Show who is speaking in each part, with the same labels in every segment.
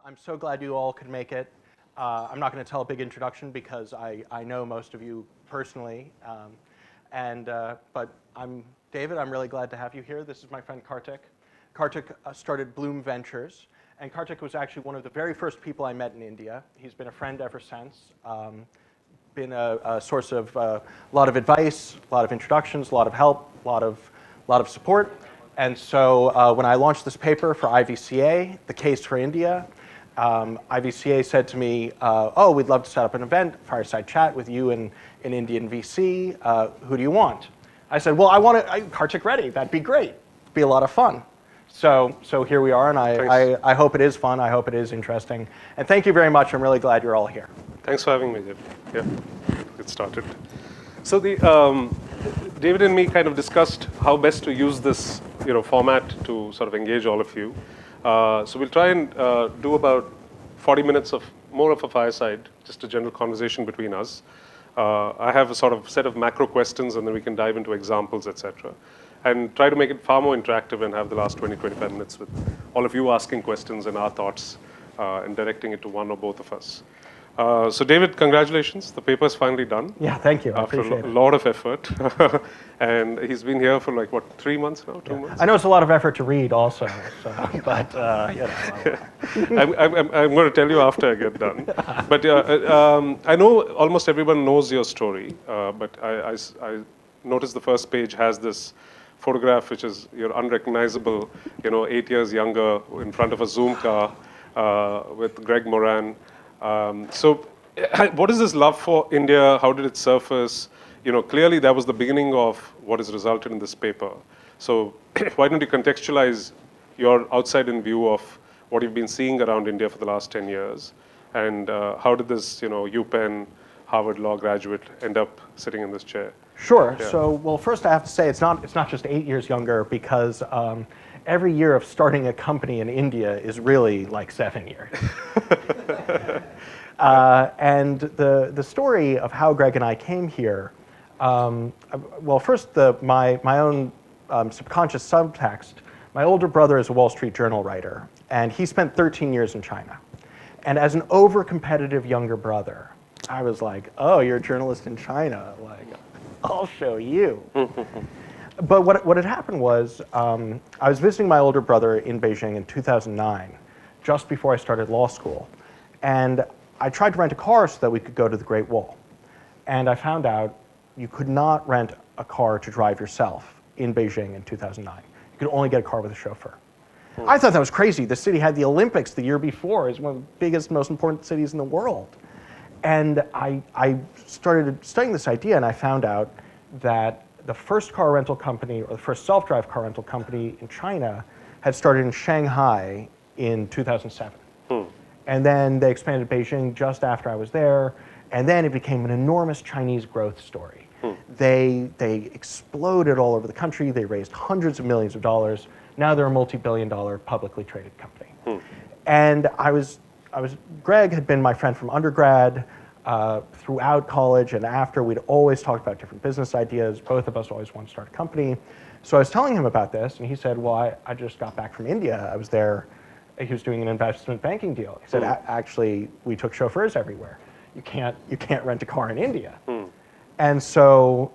Speaker 1: I'm so glad you all could make it. I'm not going to tell a big introduction because I know most of you personally. But I'm David. I'm really glad to have you here. This is my friend Karthik. Karthik started Bloom Ventures. And Karthik was actually one of the very first people I met in India. He's been a friend ever since. Been a source of a lot of advice, a lot of introductions, a lot of help, a lot of support. And so when I launched this paper for IVCA, The Case for India, IVCA said to me, oh, we'd love to set up an event, Fireside Chat with you and an Indian VC. Who do you want? I said, well, I want Karthik Reddy. That'd be great. It'd be a lot of fun. So here we are, and I hope it is fun. I hope it is interesting. And thank you very much. I'm really glad you're all here.
Speaker 2: Thanks for having me, David. Yeah, get started. So David and me kind of discussed how best to use this format to sort of engage all of you. So we'll try and do about 40 minutes of more of a fireside, just a general conversation between us. I have a sort of set of macro questions, and then we can dive into examples, etc. And try to make it far more interactive and have the last 20-25 minutes with all of you asking questions and our thoughts and directing it to one or both of us. So David, congratulations. The paper's finally done.
Speaker 1: Yeah, thank you. I appreciate it.
Speaker 2: After a lot of effort. And he's been here for like, what, 3 months now, 2 months?
Speaker 1: I know it's a lot of effort to read also, but
Speaker 2: I'm going to tell you after I get done. But I know almost everyone knows your story, but I noticed the first page has this photograph, which is you're unrecognizable, 8 years younger, in front of a Zoom car with Greg Moran. So what is this love for India? How did it surface? Clearly that was the beginning of what has resulted in this paper. So why don't you contextualize your outside-in view of what you've been seeing around India for the last 10 years? And how did this, UPenn, Harvard Law graduate end up sitting in this chair?
Speaker 1: Sure.
Speaker 2: Yeah.
Speaker 1: So, well, first I have to say it's not just 8 years younger, because every year of starting a company in India is really like 7 years. And the story of how Greg and I came here, well, first my own subconscious subtext. My older brother is a Wall Street Journal writer, and he spent 13 years in China. And as an over-competitive younger brother, I was like, oh, you're a journalist in China. Like, I'll show you. But what had happened was I was visiting my older brother in Beijing in 2009, just before I started law school. And I tried to rent a car so that we could go to the Great Wall. And I found out you could not rent a car to drive yourself in Beijing in 2009. You could only get a car with a chauffeur. I thought that was crazy. The city had the Olympics the year before. It's one of the biggest, most important cities in the world. And I started studying this idea, and I found out that the first car rental company, or the first self-drive car rental company in China, had started in Shanghai in 2007. And then they expanded to Beijing just after I was there, and then it became an enormous Chinese growth story. They exploded all over the country. They raised hundreds of millions of dollars. Now they're a multi-billion-dollar publicly traded company. And Greg had been my friend from undergrad, throughout college and after. We'd always talked about different business ideas. Both of us always wanted to start a company. So I was telling him about this, and he said, well, I just got back from India. I was there. He was doing an investment banking deal. He said, actually, we took chauffeurs everywhere. You can't rent a car in India. And so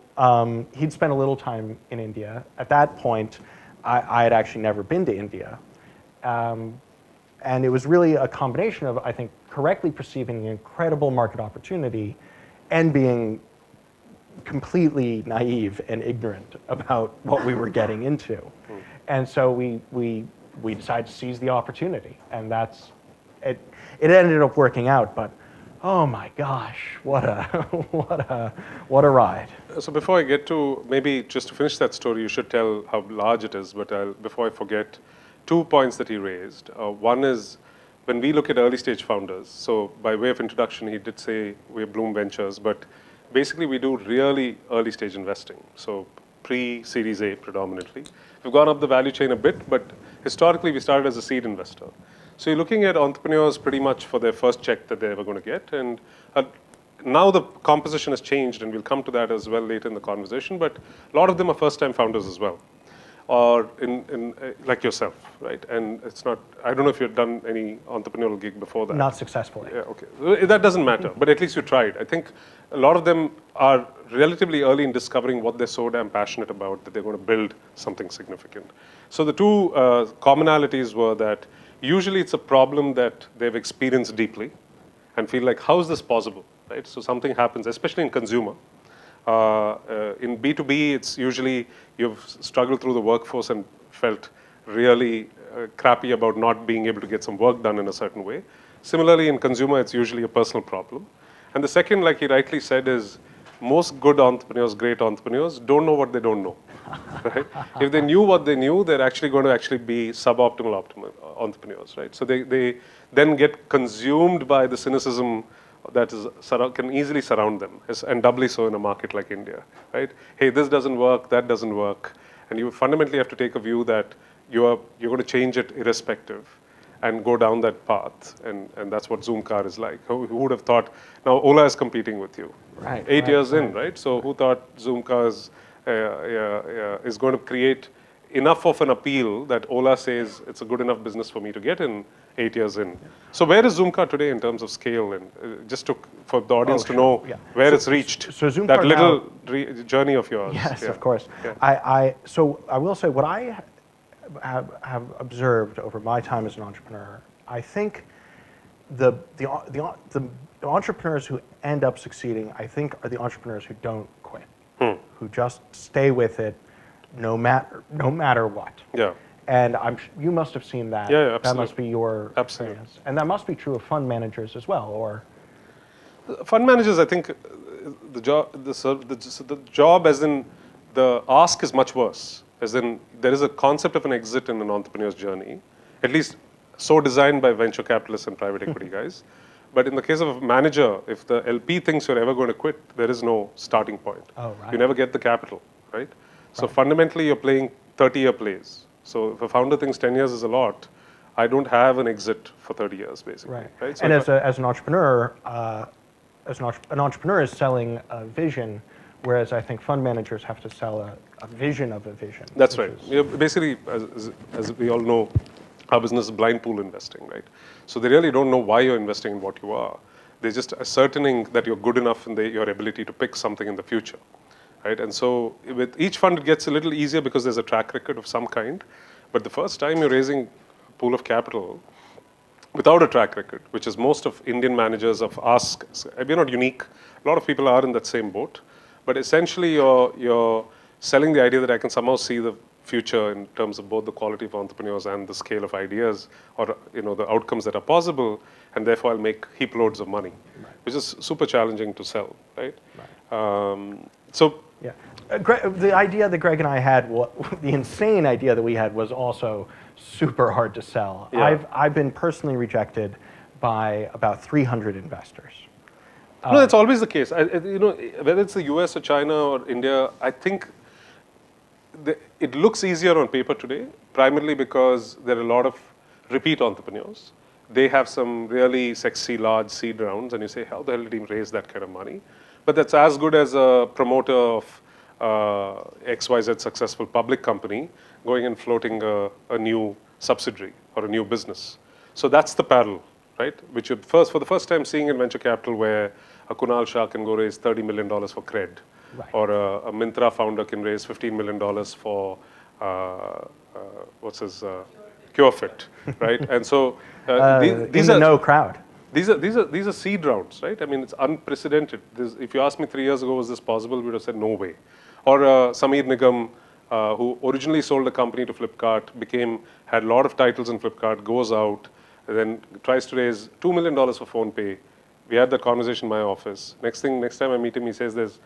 Speaker 1: he'd spent a little time in India. At that point, I had actually never been to India. And it was really a combination of, I think, correctly perceiving the incredible market opportunity and being completely naive and ignorant about what we were getting into. And so we decided to seize the opportunity, and that's it. It ended up working out, but oh my gosh, what a ride.
Speaker 2: So before I get to, maybe just to finish that story, you should tell how large it is, but before I forget, 2 points that he raised. One is, when we look at early stage founders, so by way of introduction, he did say we're Bloom Ventures, but basically we do really early stage investing. So pre-Series A predominantly. We've gone up the value chain a bit, but historically we started as a seed investor. So you're looking at entrepreneurs pretty much for their first check that they're ever going to get. And now the composition has changed, and we'll come to that as well later in the conversation, but a lot of them are first-time founders as well. or like yourself, right? And it's not, I don't know if you've done any entrepreneurial gig before that.
Speaker 1: Not successfully.
Speaker 2: Yeah, okay. Well, that doesn't matter, but at least you tried. I think a lot of them are relatively early in discovering what they're so damn passionate about that they're going to build something significant. So the two commonalities were that usually it's a problem that they've experienced deeply and feel like, how is this possible, right? So something happens, especially in consumer. In B2B, it's usually you've struggled through the workforce and felt really crappy about not being able to get some work done in a certain way. Similarly, in consumer, it's usually a personal problem. And the second, like he rightly said, is most good entrepreneurs, great entrepreneurs, don't know what they don't know. Right? If they knew what they knew, they're actually going to be suboptimal entrepreneurs, right? So they then get consumed by the cynicism that can easily surround them, and doubly so in a market like India, right? Hey, this doesn't work, that doesn't work, and you fundamentally have to take a view that you're going to change it irrespective, and go down that path, and that's what Zoom Car is like. Who would have thought? Now Ola is competing with you,
Speaker 1: Right.
Speaker 2: 8 years in, right? So who thought Zoom Car is going to create enough of an appeal that Ola says it's a good enough business for me to get in 8 years in. So where is Zoomcar today in terms of scale, and just for the audience to know where it's reached,
Speaker 1: so Zoomcar
Speaker 2: that little journey of yours.
Speaker 1: Yes, of course. Yeah. So I will say what I have observed over my time as an entrepreneur, I think the entrepreneurs who end up succeeding, I think, are the entrepreneurs who don't quit, who just stay with it no matter what.
Speaker 2: Yeah.
Speaker 1: And you must have seen that.
Speaker 2: Yeah, absolutely.
Speaker 1: That must be your experience. And that must be true of fund managers as well, or?
Speaker 2: Fund managers, I think, the job as in the ask is much worse. As in, there is a concept of an exit in an entrepreneur's journey, at least so designed by venture capitalists and private equity guys. But in the case of a manager, if the LP thinks you're ever going to quit, there is no starting point.
Speaker 1: Oh, right.
Speaker 2: You never get the capital, right? So fundamentally, you're playing 30-year plays. So if a founder thinks 10 years is a lot, I don't have an exit for 30 years, basically. Right? So
Speaker 1: and as an entrepreneur, an entrepreneur is selling a vision, whereas I think fund managers have to sell a vision of a vision.
Speaker 2: That's right. Basically, as we all know, our business is blind pool investing, right? So they really don't know why you're investing in what you are. They're just ascertaining that you're good enough in your ability to pick something in the future. Right? And so with each fund, it gets a little easier because there's a track record of some kind. But the first time you're raising a pool of capital without a track record, which is most of Indian managers of us, we're not unique. A lot of people are in that same boat. But essentially, you're selling the idea that I can somehow see the future in terms of both the quality of entrepreneurs and the scale of ideas, or the outcomes that are possible, and therefore I'll make heap loads of money, which is super challenging to sell, right?
Speaker 1: Yeah, the idea that Greg and I had, the insane idea that we had, was also super hard to sell.
Speaker 2: Yeah.
Speaker 1: I've been personally rejected by about 300 investors.
Speaker 2: No, that's always the case. Whether it's the US or China or India, I think it looks easier on paper today, primarily because there are a lot of repeat entrepreneurs. They have some really sexy, large seed rounds, and you say, how the hell did he raise that kind of money? But that's as good as a promoter of XYZ successful public company going and floating a new subsidiary or a new business. So that's the parallel, right? Which you're for the first time seeing in venture capital, where a Kunal Shah can go raise $30 million for Cred, or a Myntra founder can raise $15 million for CureFit, right? And so these are
Speaker 1: no crowd.
Speaker 2: These are seed rounds, right? I mean, it's unprecedented. If you asked me 3 years ago, was this possible? We would have said no way. Or Sameer Nigam, who originally sold a company to Flipkart, had a lot of titles in Flipkart, goes out, and then tries to raise $2 million for PhonePe. We had that conversation in my office. Next time I meet him, he says there's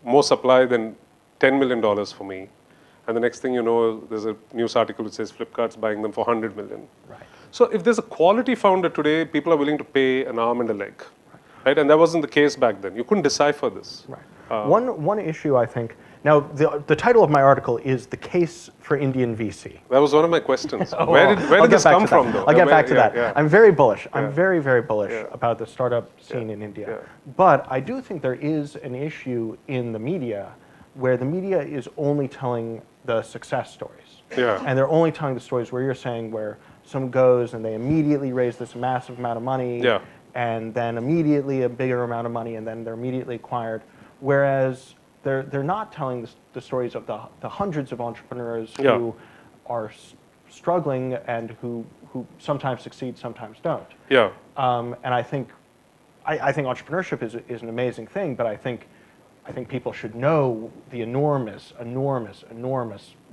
Speaker 2: more supply than $10 million for me. And the next thing you know, there's a news article which says Flipkart's buying them for $100 million.
Speaker 1: Right.
Speaker 2: So if there's a quality founder today, people are willing to pay an arm and a leg, right? And that wasn't the case back then. You couldn't decipher this.
Speaker 1: Right. One issue, I think. Now, the title of my article is "The Case for Indian VC."
Speaker 2: That was one of my questions. Where did this come from, though?
Speaker 1: I'll get back to that.
Speaker 2: Yeah.
Speaker 1: I'm very bullish. I'm very, very bullish about the startup scene in India.
Speaker 2: Yeah.
Speaker 1: But I do think there is an issue in the media where the media is only telling the success stories.
Speaker 2: Yeah.
Speaker 1: And they're only telling the stories where you're saying where someone goes and they immediately raise this massive amount of money,
Speaker 2: Yeah.
Speaker 1: and then immediately a bigger amount of money, and then they're immediately acquired. Whereas they're not telling the stories of the hundreds of entrepreneurs
Speaker 2: Yeah.
Speaker 1: who are struggling and who sometimes succeed, sometimes don't.
Speaker 2: Yeah.
Speaker 1: And I think entrepreneurship is an amazing thing, but I think people should know the enormous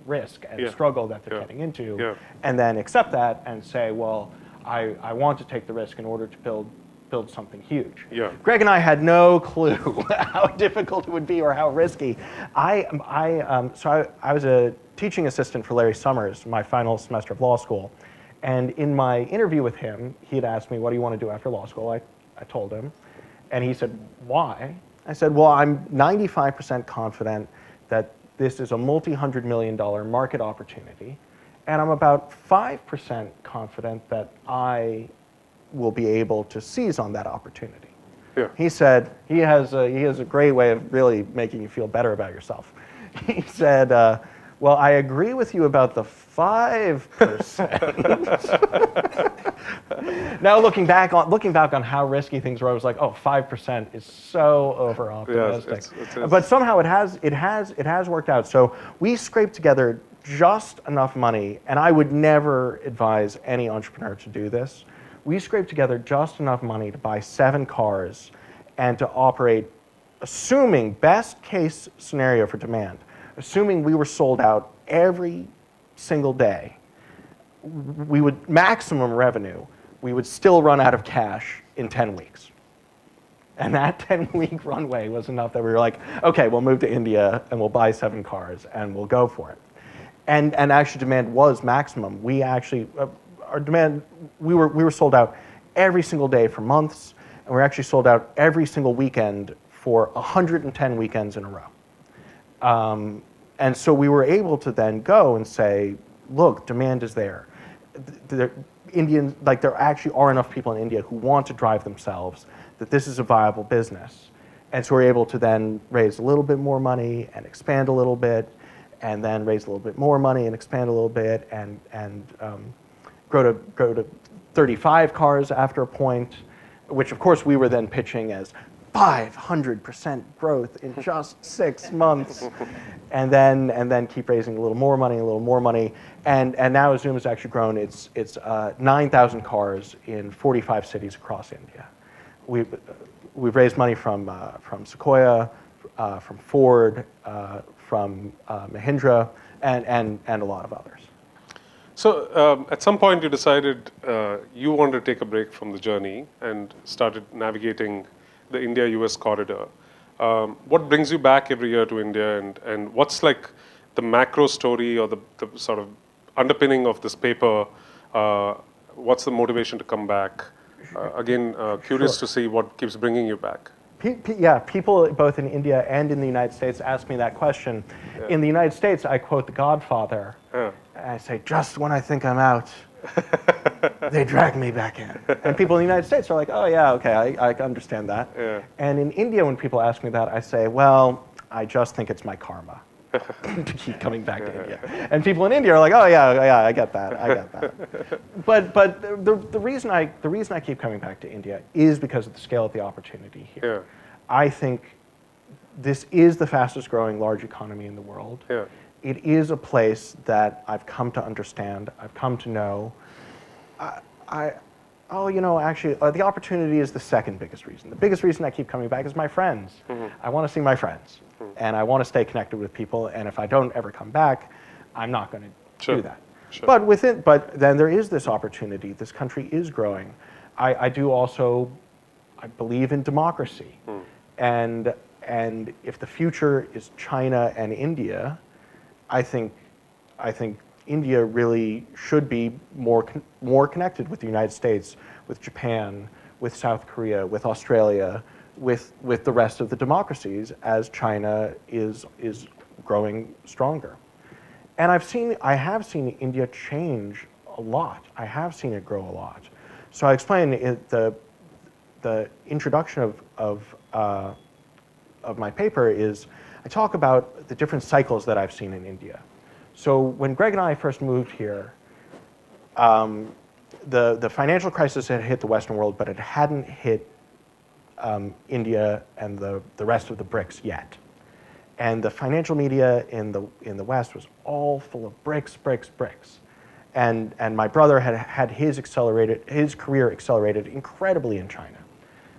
Speaker 1: risk and
Speaker 2: Yeah.
Speaker 1: struggle that they're
Speaker 2: Yeah.
Speaker 1: getting into,
Speaker 2: Yeah.
Speaker 1: and then accept that and say, well, I want to take the risk in order to build something huge.
Speaker 2: Yeah.
Speaker 1: Greg and I had no clue how difficult it would be or how risky. So I was a teaching assistant for Larry Summers my final semester of law school, and in my interview with him, he had asked me, what do you want to do after law school? I told him, and he said, why? I said, well, I'm 95% confident that this is a multi-$100 million market opportunity, and I'm about 5% confident that I will be able to seize on that opportunity.
Speaker 2: Yeah.
Speaker 1: He said, he has a great way of really making you feel better about yourself. He said, well, I agree with you about the 5%. Now looking back on how risky things were, I was like, oh, 5% is so over optimistic.
Speaker 2: Yes,
Speaker 1: but somehow it has worked out. So we scraped together just enough money, and I would never advise any entrepreneur to do this. We scraped together just enough money to buy 7 cars and to operate, assuming best case scenario for demand, assuming we were sold out every single day, we would maximum revenue, we would still run out of cash in 10 weeks. And that 10-week runway was enough that we were like, okay, we'll move to India and we'll buy 7 cars and we'll go for it. And actually demand was maximum. We actually, our demand, we were sold out every single day for months, and we're actually sold out every single weekend for 110 weekends in a row. And so we were able to then go and say, look, demand is there. There actually are enough people in India who want to drive themselves, that this is a viable business. And so we're able to then raise a little bit more money and expand a little bit, and then raise a little bit more money and expand a little bit, and grow to 35 cars after a point, which of course we were then pitching as 500% growth in just 6 months, and then keep raising a little more money, and now as Zoom has actually grown, it's 9,000 cars in 45 cities across India. We've raised money from Sequoia, from Ford, from Mahindra, and a lot of others.
Speaker 2: So at some point you decided you wanted to take a break from the journey and started navigating the India-US corridor. What brings you back every year to India, and what's like the macro story or the sort of underpinning of this paper? What's the motivation to come back? Again, curious to see what keeps bringing you back.
Speaker 1: Yeah, people both in India and in the United States ask me that question. Yeah. In the United States, I quote The Godfather. Yeah. And I say, just when I think I'm out, they drag me back in. And people in the United States are like, oh yeah, okay, I understand that. Yeah. And in India, when people ask me that, I say, well, I just think it's my karma to keep coming back to India. And people in India are like, oh yeah, I get that. But the reason I keep coming back to India is because of the scale of the opportunity here. Yeah. I think this is the fastest growing large economy in the world. Yeah. It is a place that I've come to understand, I've come to know. The opportunity is the second biggest reason. The biggest reason I keep coming back is my friends. Mm-hmm. I want to see my friends, and I want to stay connected with people, and if I don't ever come back, I'm not going to do that. Sure. But then there is this opportunity. This country is growing. I believe in democracy. And if the future is China and India, I think India really should be more connected with the United States, with Japan, with South Korea, with Australia, with the rest of the democracies as China is growing stronger. And I have seen India change a lot. I have seen it grow a lot. So I explain the introduction of my paper is I talk about the different cycles that I've seen in India. So when Greg and I first moved here, the financial crisis had hit the Western world, but it hadn't hit India and the rest of the BRICS yet. And the financial media in the West was all full of bricks, bricks, bricks. And my brother had his career accelerated incredibly in China.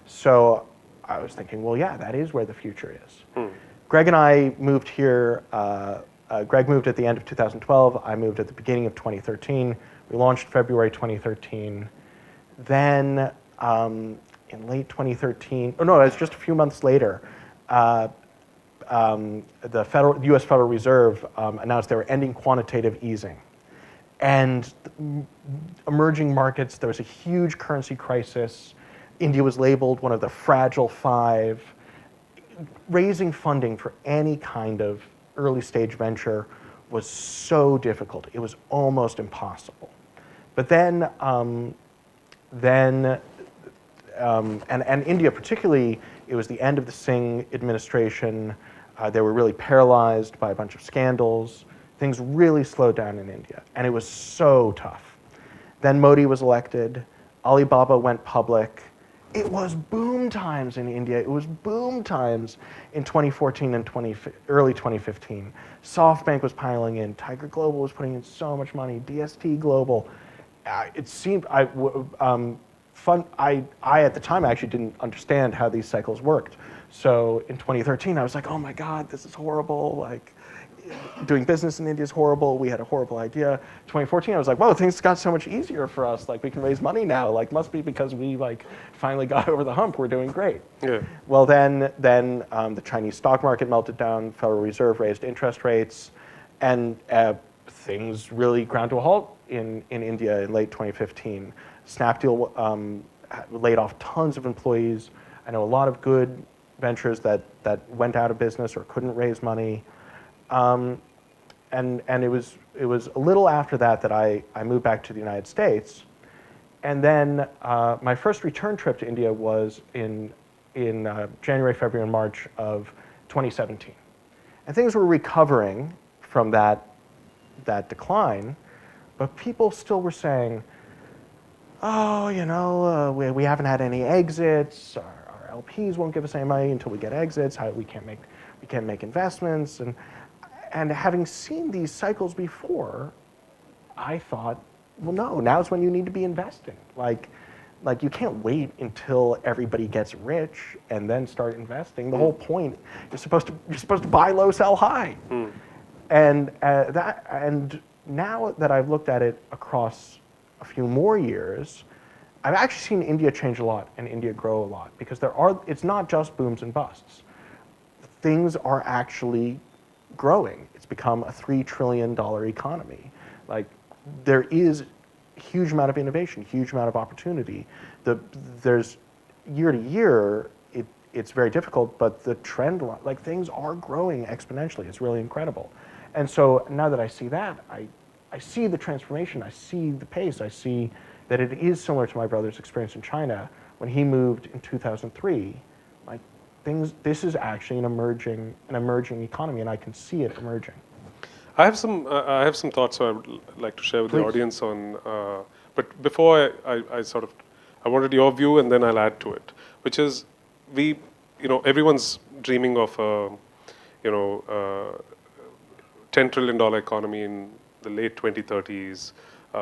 Speaker 1: So I was thinking, well, yeah, that is where the future is. Greg and I moved here. Greg moved at the end of 2012. I moved at the beginning of 2013. We launched February 2013. Then in late 2013, oh no, it was just a few months later, the U.S. Federal Reserve announced they were ending quantitative easing. And emerging markets, there was a huge currency crisis. India was labeled one of the fragile five. Raising funding for any kind of early stage venture was so difficult. It was almost impossible. But then India particularly, it was the end of the Singh administration. They were really paralyzed by a bunch of scandals. Things really slowed down in India, and it was so tough. Then Modi was elected. Alibaba went public. It was boom times in India. It was boom times in 2014 and early 2015. SoftBank was piling in. Tiger Global was putting in so much money. DST Global. It seemed at the time I actually didn't understand how these cycles worked. So in 2013 I was like, oh my God, this is horrible. Like, doing business in India is horrible. We had a horrible idea. 2014, I was like, whoa, things got so much easier for us. Like, we can raise money now. Like, must be because we like finally got over the hump. We're doing great.
Speaker 2: Yeah.
Speaker 1: Well, then the Chinese stock market melted down. Federal Reserve raised interest rates, and things really ground to a halt in India in late 2015. Snapdeal laid off tons of employees. I know a lot of good ventures that went out of business or couldn't raise money. And it was a little after that I moved back to the United States, and then my first return trip to India was in January, February, and March of 2017, and things were recovering from that decline, but people still were saying, oh, you know, we haven't had any exits. Our LPs won't give us any money until we get exits. We can't make investments. And having seen these cycles before, I thought, well, no, now's when you need to be investing. Like you can't wait until everybody gets rich and then start investing. The whole point, you're supposed to buy low, sell high. And now that I've looked at it across a few more years, I've actually seen India change a lot and India grow a lot, because it's not just booms and busts. Things are actually growing. It's become a $3 trillion economy. Like, there is a huge amount of innovation, huge amount of opportunity. There's year to year, it's very difficult, but the trend, like, things are growing exponentially. It's really incredible. And so now that I see that, I see the transformation, I see the pace, I see that it is similar to my brother's experience in China when he moved in 2003. Like, this is actually an emerging economy, and I can see it emerging.
Speaker 2: I have some thoughts I would like to share with
Speaker 1: Please.
Speaker 2: the audience on. But before I wanted your view, and then I'll add to it, which is everyone's dreaming of a $10 trillion economy in the late 2030s.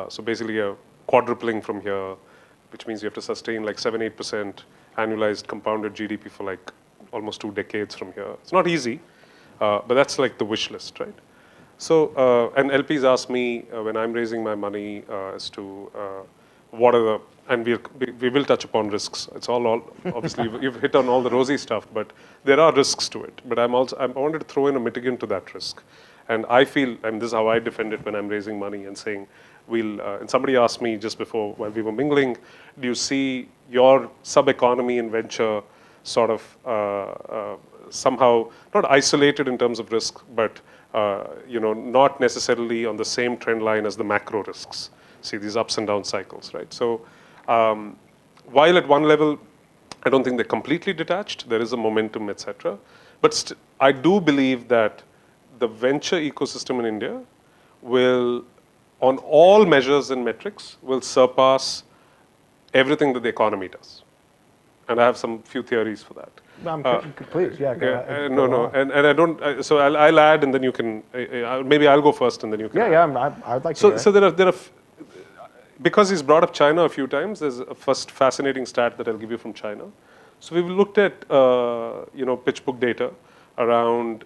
Speaker 2: So basically a quadrupling from here, which means you have to sustain like 7-8% annualized compounded GDP for like almost 2 decades from here. It's not easy, but that's like the wish list, right? So, and LPs ask me when I'm raising my money as to what are the, and we will touch upon risks. It's all obviously you've hit on all the rosy stuff, but there are risks to it. But I wanted to throw in a mitigant to that risk. And I feel, and this is how I defend it when I'm raising money and saying, and somebody asked me just before while we were mingling, do you see your sub-economy in venture sort of somehow not isolated in terms of risk, but not necessarily on the same trend line as the macro risks? See these ups and down cycles, right? So while at one level, I don't think they're completely detached. There is a momentum, etc. But I do believe that the venture ecosystem in India will, on all measures and metrics, will surpass everything that the economy does. And I have some few theories for that.
Speaker 1: Please, yeah, go ahead. Go
Speaker 2: No,
Speaker 1: on.
Speaker 2: and I don't. So I'll add, and then you can. Maybe I'll go first, and then you can.
Speaker 1: Yeah,
Speaker 2: add.
Speaker 1: yeah, I'd like to
Speaker 2: So
Speaker 1: hear
Speaker 2: so
Speaker 1: it.
Speaker 2: there are because he's brought up China a few times. There's a first fascinating stat that I'll give you from China. So we've looked at PitchBook data around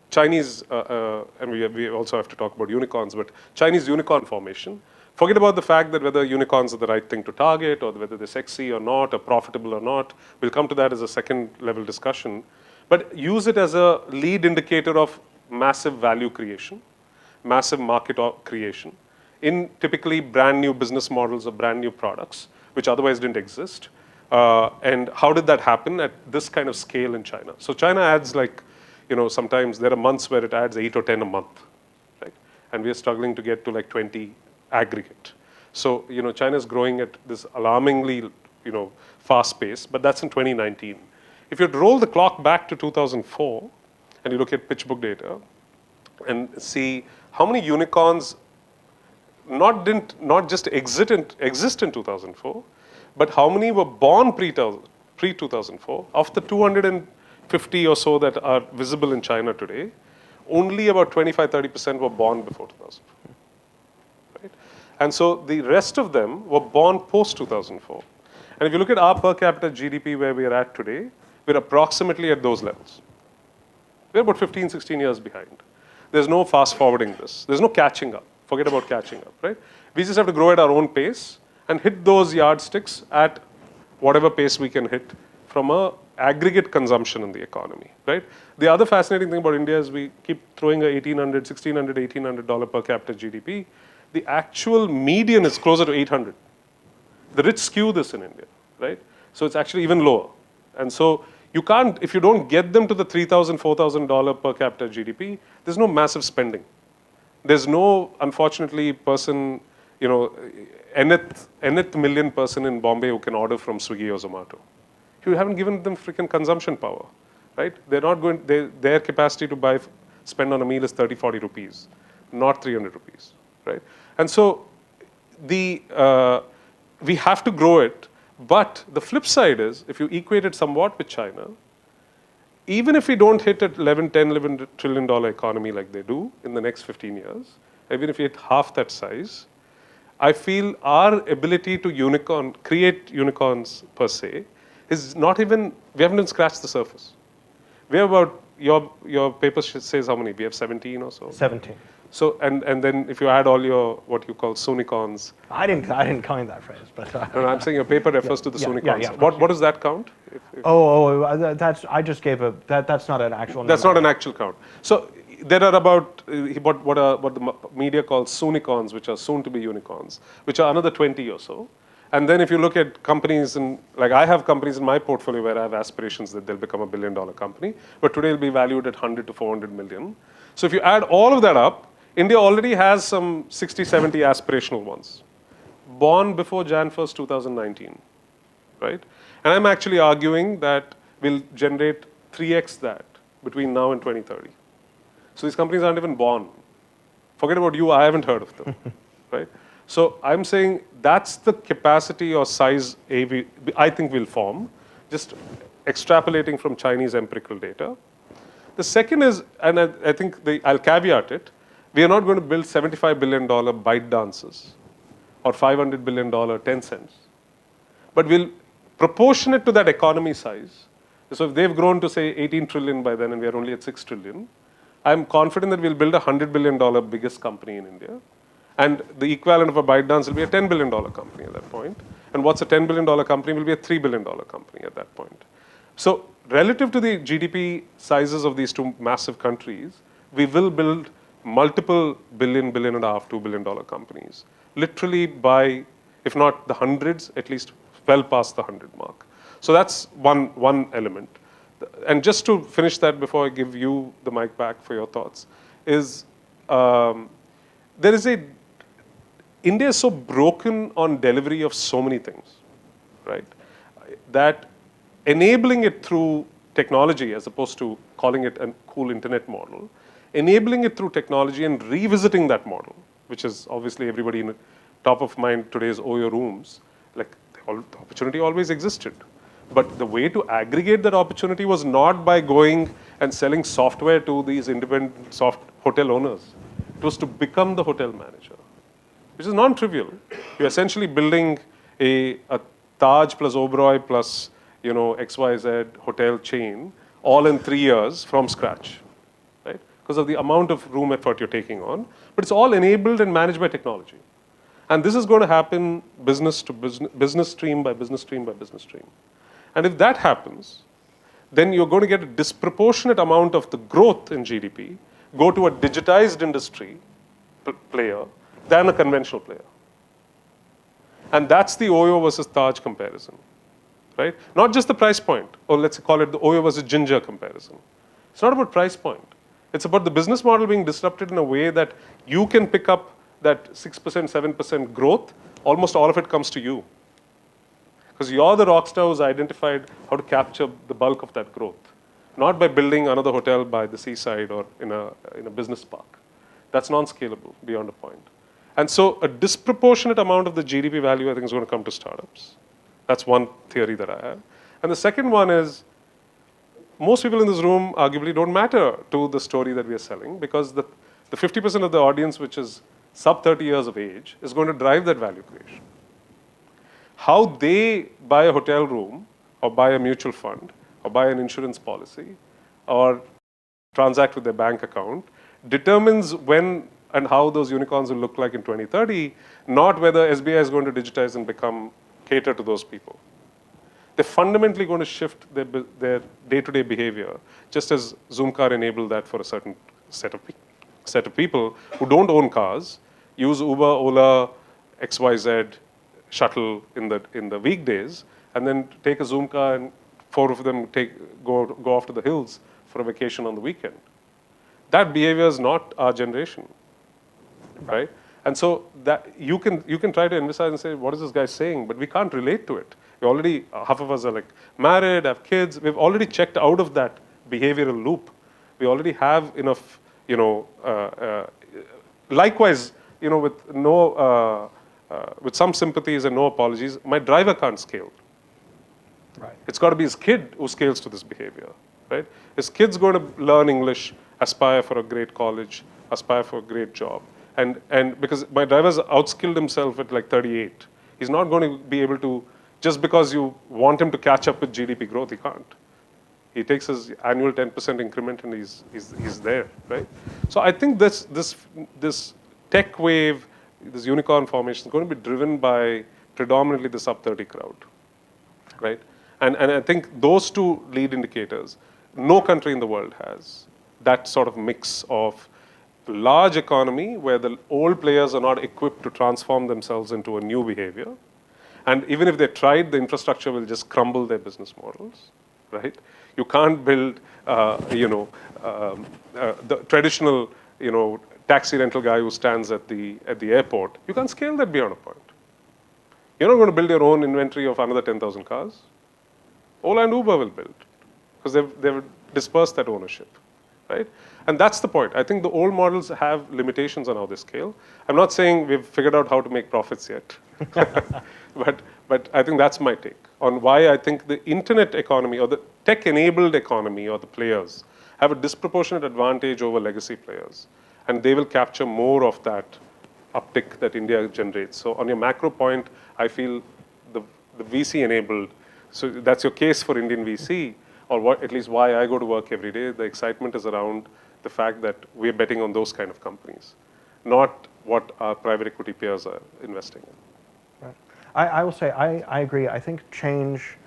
Speaker 2: Chinese, and we also have to talk about unicorns, but Chinese unicorn formation. Forget about the fact that whether unicorns are the right thing to target or whether they're sexy or not, or profitable or not. We'll come to that as a second level discussion. But use it as a lead indicator of massive value creation, massive market creation in typically brand new business models or brand new products, which otherwise didn't exist. And how did that happen at this kind of scale in China? So China adds sometimes there are months where it adds 8 or 10 a month, right? And we are struggling to get to like 20 aggregate. So, China is growing at this alarmingly, fast pace, but that's in 2019. If you roll the clock back to 2004 and you look at PitchBook data and see how many unicorns not just exist in 2004, but how many were born pre-2004. Of the 250 or so that are visible in China today, only about 25-30% were born before 2004. Right? And so the rest of them were born post-2004. And if you look at our per capita GDP where we are at today, we're approximately at those levels. We're about 15, 16 years behind. There's no fast forwarding this. There's no catching up. Forget about catching up, right? We just have to grow at our own pace and hit those yardsticks at whatever pace we can hit from a aggregate consumption in the economy, right? The other fascinating thing about India is we keep throwing a $1,800, $1,600, $1,800 per capita GDP. The actual median is closer to 800. The rich skew this in India, right? So it's actually even lower. And so you can't, if you don't get them to the $3,000, $4,000 per capita GDP, there's no massive spending. There's no, unfortunately, person, nth million person in Bombay who can order from Swiggy or Zomato. You haven't given them freaking consumption power, right? They're not going, their capacity to spend on a meal is 30, 40 rupees, not 300 rupees, right? And so we have to grow it, but the flip side is, if you equate it somewhat with China, even if we don't hit at 11 trillion dollar economy like they do in the next 15 years, even if we hit half that size, I feel our ability to create unicorns per se is not even, we haven't even scratched the surface. We have about, your paper says how many? We have 17 or so?
Speaker 1: 17.
Speaker 2: So, and then if you add all your, what you call soonicorns.
Speaker 1: I didn't coin that phrase, but.
Speaker 2: No, I'm saying your paper refers to the soonicorns.
Speaker 1: yeah,
Speaker 2: What does that count?
Speaker 1: That's, I just gave that's not an actual number.
Speaker 2: That's not an actual count. So there are about, what the media calls soonicorns, which are soon to be unicorns, which are another 20 or so. And then if you look at companies, like I have companies in my portfolio where I have aspirations that they'll become $1 billion company, but today it'll be valued at 100 to 400 million. So if you add all of that up, India already has some 60, 70 aspirational ones, born before Jan 1st, 2019, right? And I'm actually arguing that we'll generate 3x that between now and 2030. So these companies aren't even born. Forget about you, I haven't heard of them, right? So I'm saying that's the capacity or size I think will form, just extrapolating from Chinese empirical data. The second is, and I think I'll caveat it, we are not going to build $75 billion byte dances or $500 billion 10 cents, but we'll proportion it to that economy size. So if they've grown to say 18 trillion by then and we are only at 6 trillion, I'm confident that we'll build a $100 billion biggest company in India. And the equivalent of a byte dance will be a $10 billion company at that point. And what's a $10 billion company will be a $3 billion company at that point. So relative to the GDP sizes of these two massive countries, we will build multiple billion, billion and a half, $2 billion companies. Literally by, if not the hundreds, at least well past the 100 mark. So that's one element. And just to finish that before I give you the mic back for your thoughts, is India is so broken on delivery of so many things, right? That enabling it through technology as opposed to calling it a cool internet model enabling it through technology and revisiting that model, which is obviously everybody in top of mind today's OYO rooms, like the opportunity always existed. But the way to aggregate that opportunity was not by going and selling software to these independent hotel owners. It was to become the hotel manager, which is non-trivial. You're essentially building a Taj plus Oberoi plus XYZ hotel chain all in 3 years from scratch, right? Because of the amount of room effort you're taking on. But it's all enabled and managed by technology. And this is going to happen business to business stream by business stream by business stream. And if that happens, then you're going to get a disproportionate amount of the growth in GDP go to a digitized industry player than a conventional player. And that's the OYO versus Taj comparison, right? Not just the price point, or let's call it the OYO versus Ginger comparison. It's not about price point. It's about the business model being disrupted in a way that you can pick up that 6%, 7% growth, almost all of it comes to you. Because you're the rock star who's identified how to capture the bulk of that growth. Not by building another hotel by the seaside or in a business park. That's non-scalable beyond a point. And so a disproportionate amount of the GDP value, I think, is going to come to startups. That's one theory that I have. And the second one is, most people in this room arguably don't matter to the story that we are selling, because the 50% of the audience, which is sub 30 years of age, is going to drive that value creation. How they buy a hotel room, or buy a mutual fund, or buy an insurance policy, or transact with their bank account, determines when and how those unicorns will look like in 2030, not whether SBI is going to digitize and cater to those people. They're fundamentally going to shift their day-to-day behavior, just as Zoomcar enabled that for a certain set of people who don't own cars, use Uber, Ola, XYZ, shuttle in the weekdays, and then take a Zoomcar and 4 of them go off to the hills for a vacation on the weekend. That behavior is not our generation, right? And so that you can try to emphasize and say, what is this guy saying? But we can't relate to it. We already, half of us are like married, have kids. We've already checked out of that behavioral loop. We already have enough, likewise, with some sympathies and no apologies, my driver can't scale.
Speaker 1: Right.
Speaker 2: It's got to be his kid who scales to this behavior, right? His kid's going to learn English, aspire for a great college, aspire for a great job. And because my driver's outskilled himself at like 38, he's not going to be able to, just because you want him to catch up with GDP growth, he can't. He takes his annual 10% increment and he's there, right? So I think this tech wave, this unicorn formation is going to be driven by predominantly the sub 30 crowd, right? And I think those two lead indicators, no country in the world has that sort of mix of large economy where the old players are not equipped to transform themselves into a new behavior. And even if they tried, the infrastructure will just crumble their business models, right? You can't build, the traditional, taxi rental guy who stands at the airport. You can't scale that beyond a point. You're not going to build your own inventory of another 10,000 cars. Ola and Uber will build because they've dispersed that ownership, right? And that's the point. I think the old models have limitations on how they scale. I'm not saying we've figured out how to make profits yet, but I think that's my take on why I think the internet economy or the tech-enabled economy or the players have a disproportionate advantage over legacy players. And they will capture more of that uptick that India generates. So on your macro point, I feel the VC-enabled, so that's your case for Indian VC, or at least why I go to work every day. The excitement is around the fact that we're betting on those kind of companies, not what our private equity peers are investing in.
Speaker 1: Right. I will say, I agree. I think change,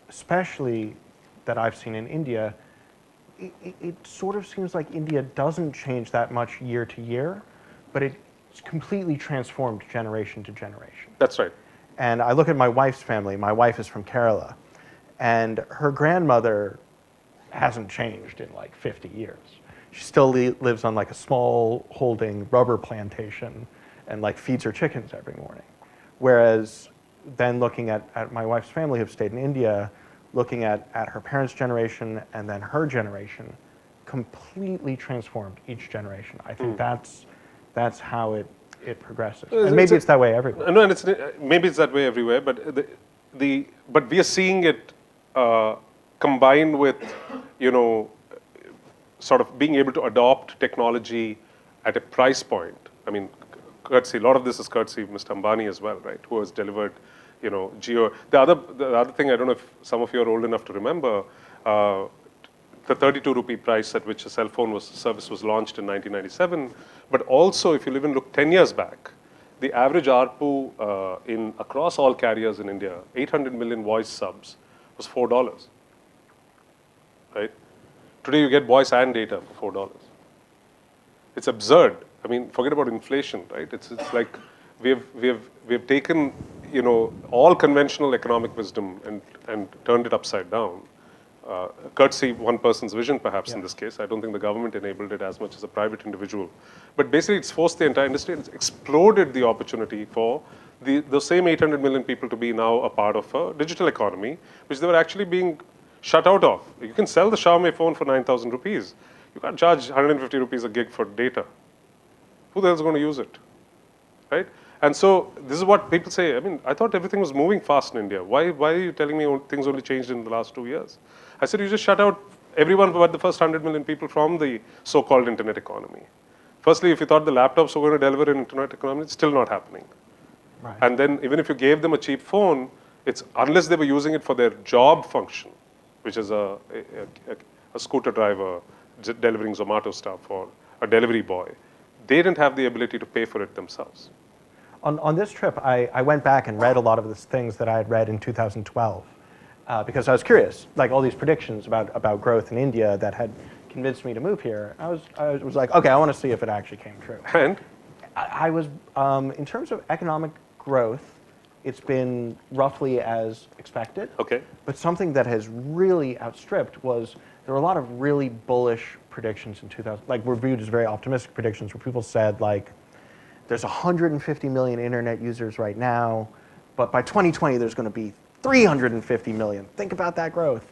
Speaker 1: especially that I've seen in India, it sort of seems like India doesn't change that much year to year, but it's completely transformed generation to generation.
Speaker 2: That's right.
Speaker 1: And I look at my wife's family. My wife is from Kerala, and her grandmother hasn't changed in like 50 years. She still lives on like a small holding rubber plantation and like feeds her chickens every morning. Whereas then looking at my wife's family who've stayed in India, looking at her parents' generation and then her generation, completely transformed each generation. I think that's how it progresses.
Speaker 2: It's-
Speaker 1: And maybe
Speaker 2: it's a-
Speaker 1: it's that way everywhere.
Speaker 2: No, and maybe it's that way everywhere, but but we are seeing it combined with, you know, sort of being able to adopt technology at a price point. I mean, courtesy. A lot of this is courtesy of Mr. Ambani as well, right? Who has delivered, you know, Geo. The other thing, I don't know if some of you are old enough to remember. The 32 rupee price at which a cell phone service was launched in 1997, but also if you even look 10 years back, the average ARPU in across all carriers in India, 800 million voice subs, was $4, right? Today you get voice and data for $4. It's absurd. I mean, forget about inflation, right? It's like we've taken, you know, all conventional economic wisdom and turned it upside down. Courtesy one person's vision, perhaps, in this case. I don't think the government enabled it as much as a private individual. But basically, it's forced the entire industry, and it's exploded the opportunity for the same 800 million people to be now a part of a digital economy, which they were actually being shut out of. You can sell the Xiaomi phone for 9,000 rupees. You can't charge 150 rupees a gig for data. Who the hell is going to use it, right? And so this is what people say. I mean, I thought everything was moving fast in India. Why are you telling me things only changed in the last 2 years? I said, you just shut out everyone but the first 100 million people from the so-called internet economy. Firstly, if you thought the laptops were going to deliver an internet economy, it's still not happening.
Speaker 1: Right.
Speaker 2: And then even if you gave them a cheap phone, it's unless they were using it for their job function, which is a scooter driver delivering Zomato stuff or a delivery boy, they didn't have the ability to pay for it themselves.
Speaker 1: On this trip, I went back and read a lot of the things that I had read in 2012 because I was curious, like all these predictions about growth in India that had convinced me to move here. I was like, okay, I want to see if it actually came true.
Speaker 2: And
Speaker 1: I was, in terms of economic growth, it's been roughly as expected.
Speaker 2: okay,
Speaker 1: But something that has really outstripped was there were a lot of really bullish predictions in 2000, like were viewed as very optimistic predictions where people said like, there's 150 million internet users right now, but by 2020 there's going to be 350 million. Think about that growth.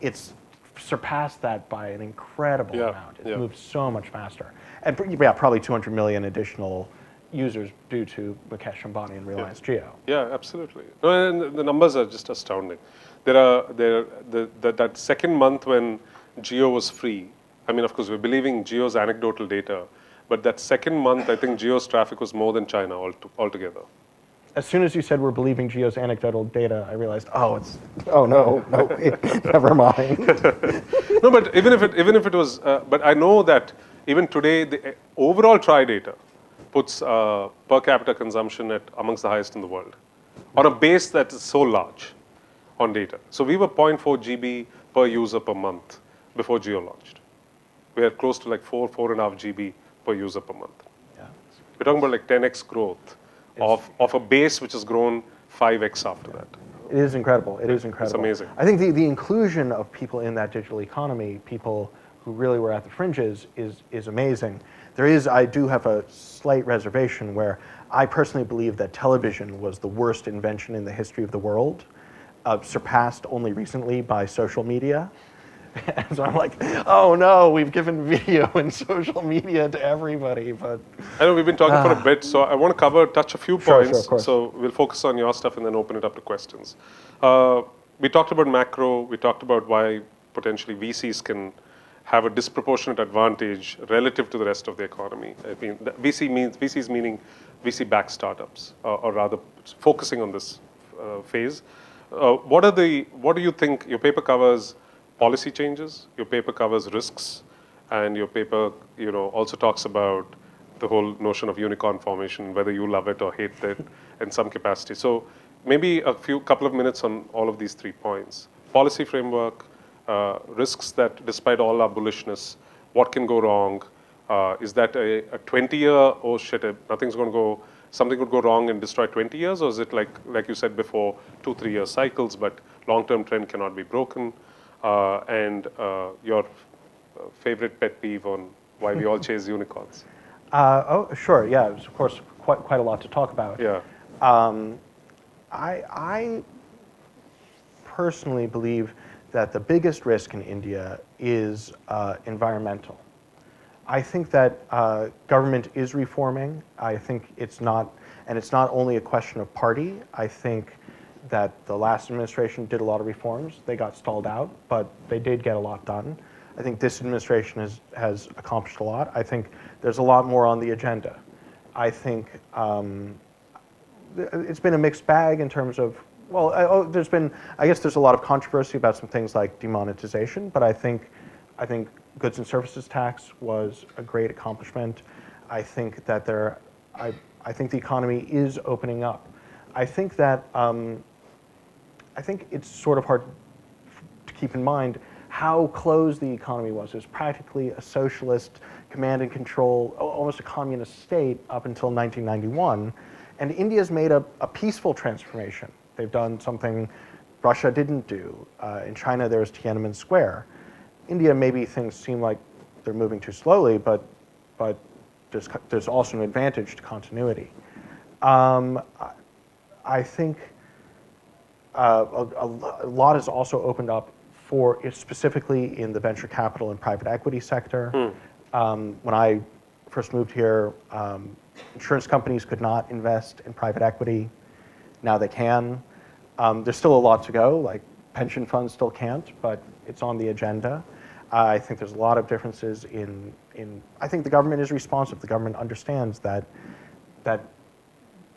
Speaker 1: It's surpassed that by an incredible amount. It's moved so much faster. And yeah, probably 200 million additional users due to Mukesh Ambani and Reliance Jio.
Speaker 2: yeah, absolutely. No, and the numbers are just astounding. That second month when Jio was free, I mean, of course, we're believing Jio's anecdotal data, but that second month, I think Jio's traffic was more than China altogether.
Speaker 1: As soon as you said we're believing Jio's anecdotal data, I realized, no, never mind.
Speaker 2: No, but even if it was, but I know that even today the overall TRI data puts per capita consumption at amongst the highest in the world, on a base that is so large on data. So we were 0.4 GB per user per month before Jio launched. We are close to like 4.5 GB per user per month.
Speaker 1: Yeah.
Speaker 2: We're talking about like 10x growth of a base which has grown 5x after that.
Speaker 1: It is incredible. It is incredible.
Speaker 2: It's amazing.
Speaker 1: I think the inclusion of people in that digital economy, people who really were at the fringes, is amazing. I do have a slight reservation where I personally believe that television was the worst invention in the history of the world, surpassed only recently by social media. And so I'm like, oh no, we've given video and social media to everybody. But
Speaker 2: I know we've been talking for a bit, so I want to touch a few
Speaker 1: Sure,
Speaker 2: points.
Speaker 1: of course.
Speaker 2: So we'll focus on your stuff and then open it up to questions. We talked about macro. We talked about why potentially VCs can have a disproportionate advantage relative to the rest of the economy. I mean, VCs meaning VC-backed startups, or rather focusing on this phase. What do you think your paper covers? Policy changes, your paper covers risks, and your paper, also talks about the whole notion of unicorn formation, whether you love it or hate it in some capacity. So maybe couple of minutes on all of these 3 points. Policy framework, risks that despite all our bullishness, what can go wrong? Is that a 20-year, oh shit, nothing's going to go, something could go wrong and destroy 20 years? Or is it like you said before, 2-3 year cycles, but long-term trend cannot be broken? And your favorite pet peeve on why we all chase unicorns.
Speaker 1: Sure, yeah, it was of course quite a lot to talk about.
Speaker 2: Yeah.
Speaker 1: I personally believe that the biggest risk in India is environmental. I think that government is reforming. I think it's not, and it's not only a question of party. I think that the last administration did a lot of reforms. They got stalled out, but they did get a lot done. I think this administration has accomplished a lot. I think there's a lot more on the agenda. I think it's been a mixed bag in terms of, well, I guess there's a lot of controversy about some things like demonetization, but I think goods and services tax was a great accomplishment. I think that I think the economy is opening up. I think that, I think it's sort of hard to keep in mind how closed the economy was. It was practically a socialist command and control, almost a communist state up until 1991. And India's made a peaceful transformation. They've done something Russia didn't do. In China, there was Tiananmen Square. India, maybe things seem like they're moving too slowly, but there's also an advantage to continuity. I think a lot has also opened up for, specifically in the venture capital and private equity sector. When I first moved here, insurance companies could not invest in private equity. Now they can. There's still a lot to go, like pension funds still can't, but it's on the agenda. I think there's a lot of differences in I think the government is responsive. The government understands that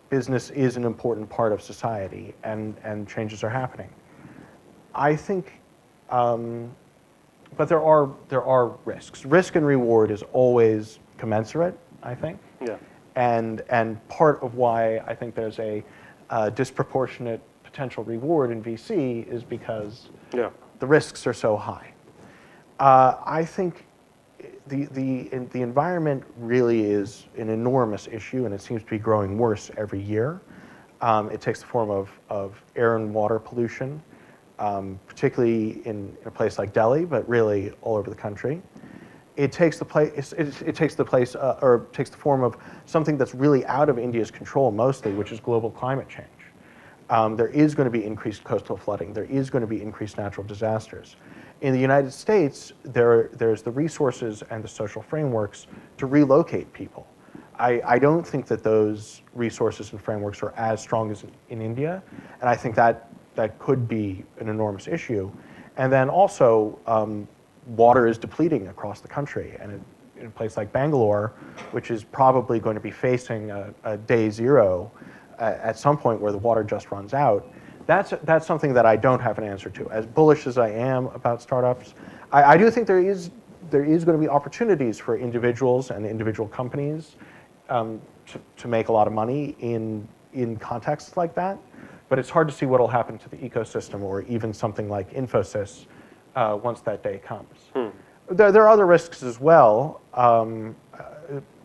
Speaker 1: business is an important part of society, and changes are happening. I think, but there are risks. Risk and reward is always commensurate, I think.
Speaker 2: Yeah.
Speaker 1: And part of why I think there's a disproportionate potential reward in VC is because the risks are so high. I think the environment really is an enormous issue, and it seems to be growing worse every year. It takes the form of air and water pollution, particularly in a place like Delhi, but really all over the country. It takes the form of something that's really out of India's control mostly, which is global climate change. There is going to be increased coastal flooding. There is going to be increased natural disasters. In the United States, there's the resources and the social frameworks to relocate people. I don't think that those resources and frameworks are as strong as in India, and I think that could be an enormous issue. And then also, water is depleting across the country, and in a place like Bangalore, which is probably going to be facing a day zero at some point where the water just runs out. That's something that I don't have an answer to. As bullish as I am about startups, I do think there is going to be opportunities for individuals and individual companies to make a lot of money in contexts like that. But it's hard to see what will happen to the ecosystem or even something like Infosys once that day comes. There are other risks as well.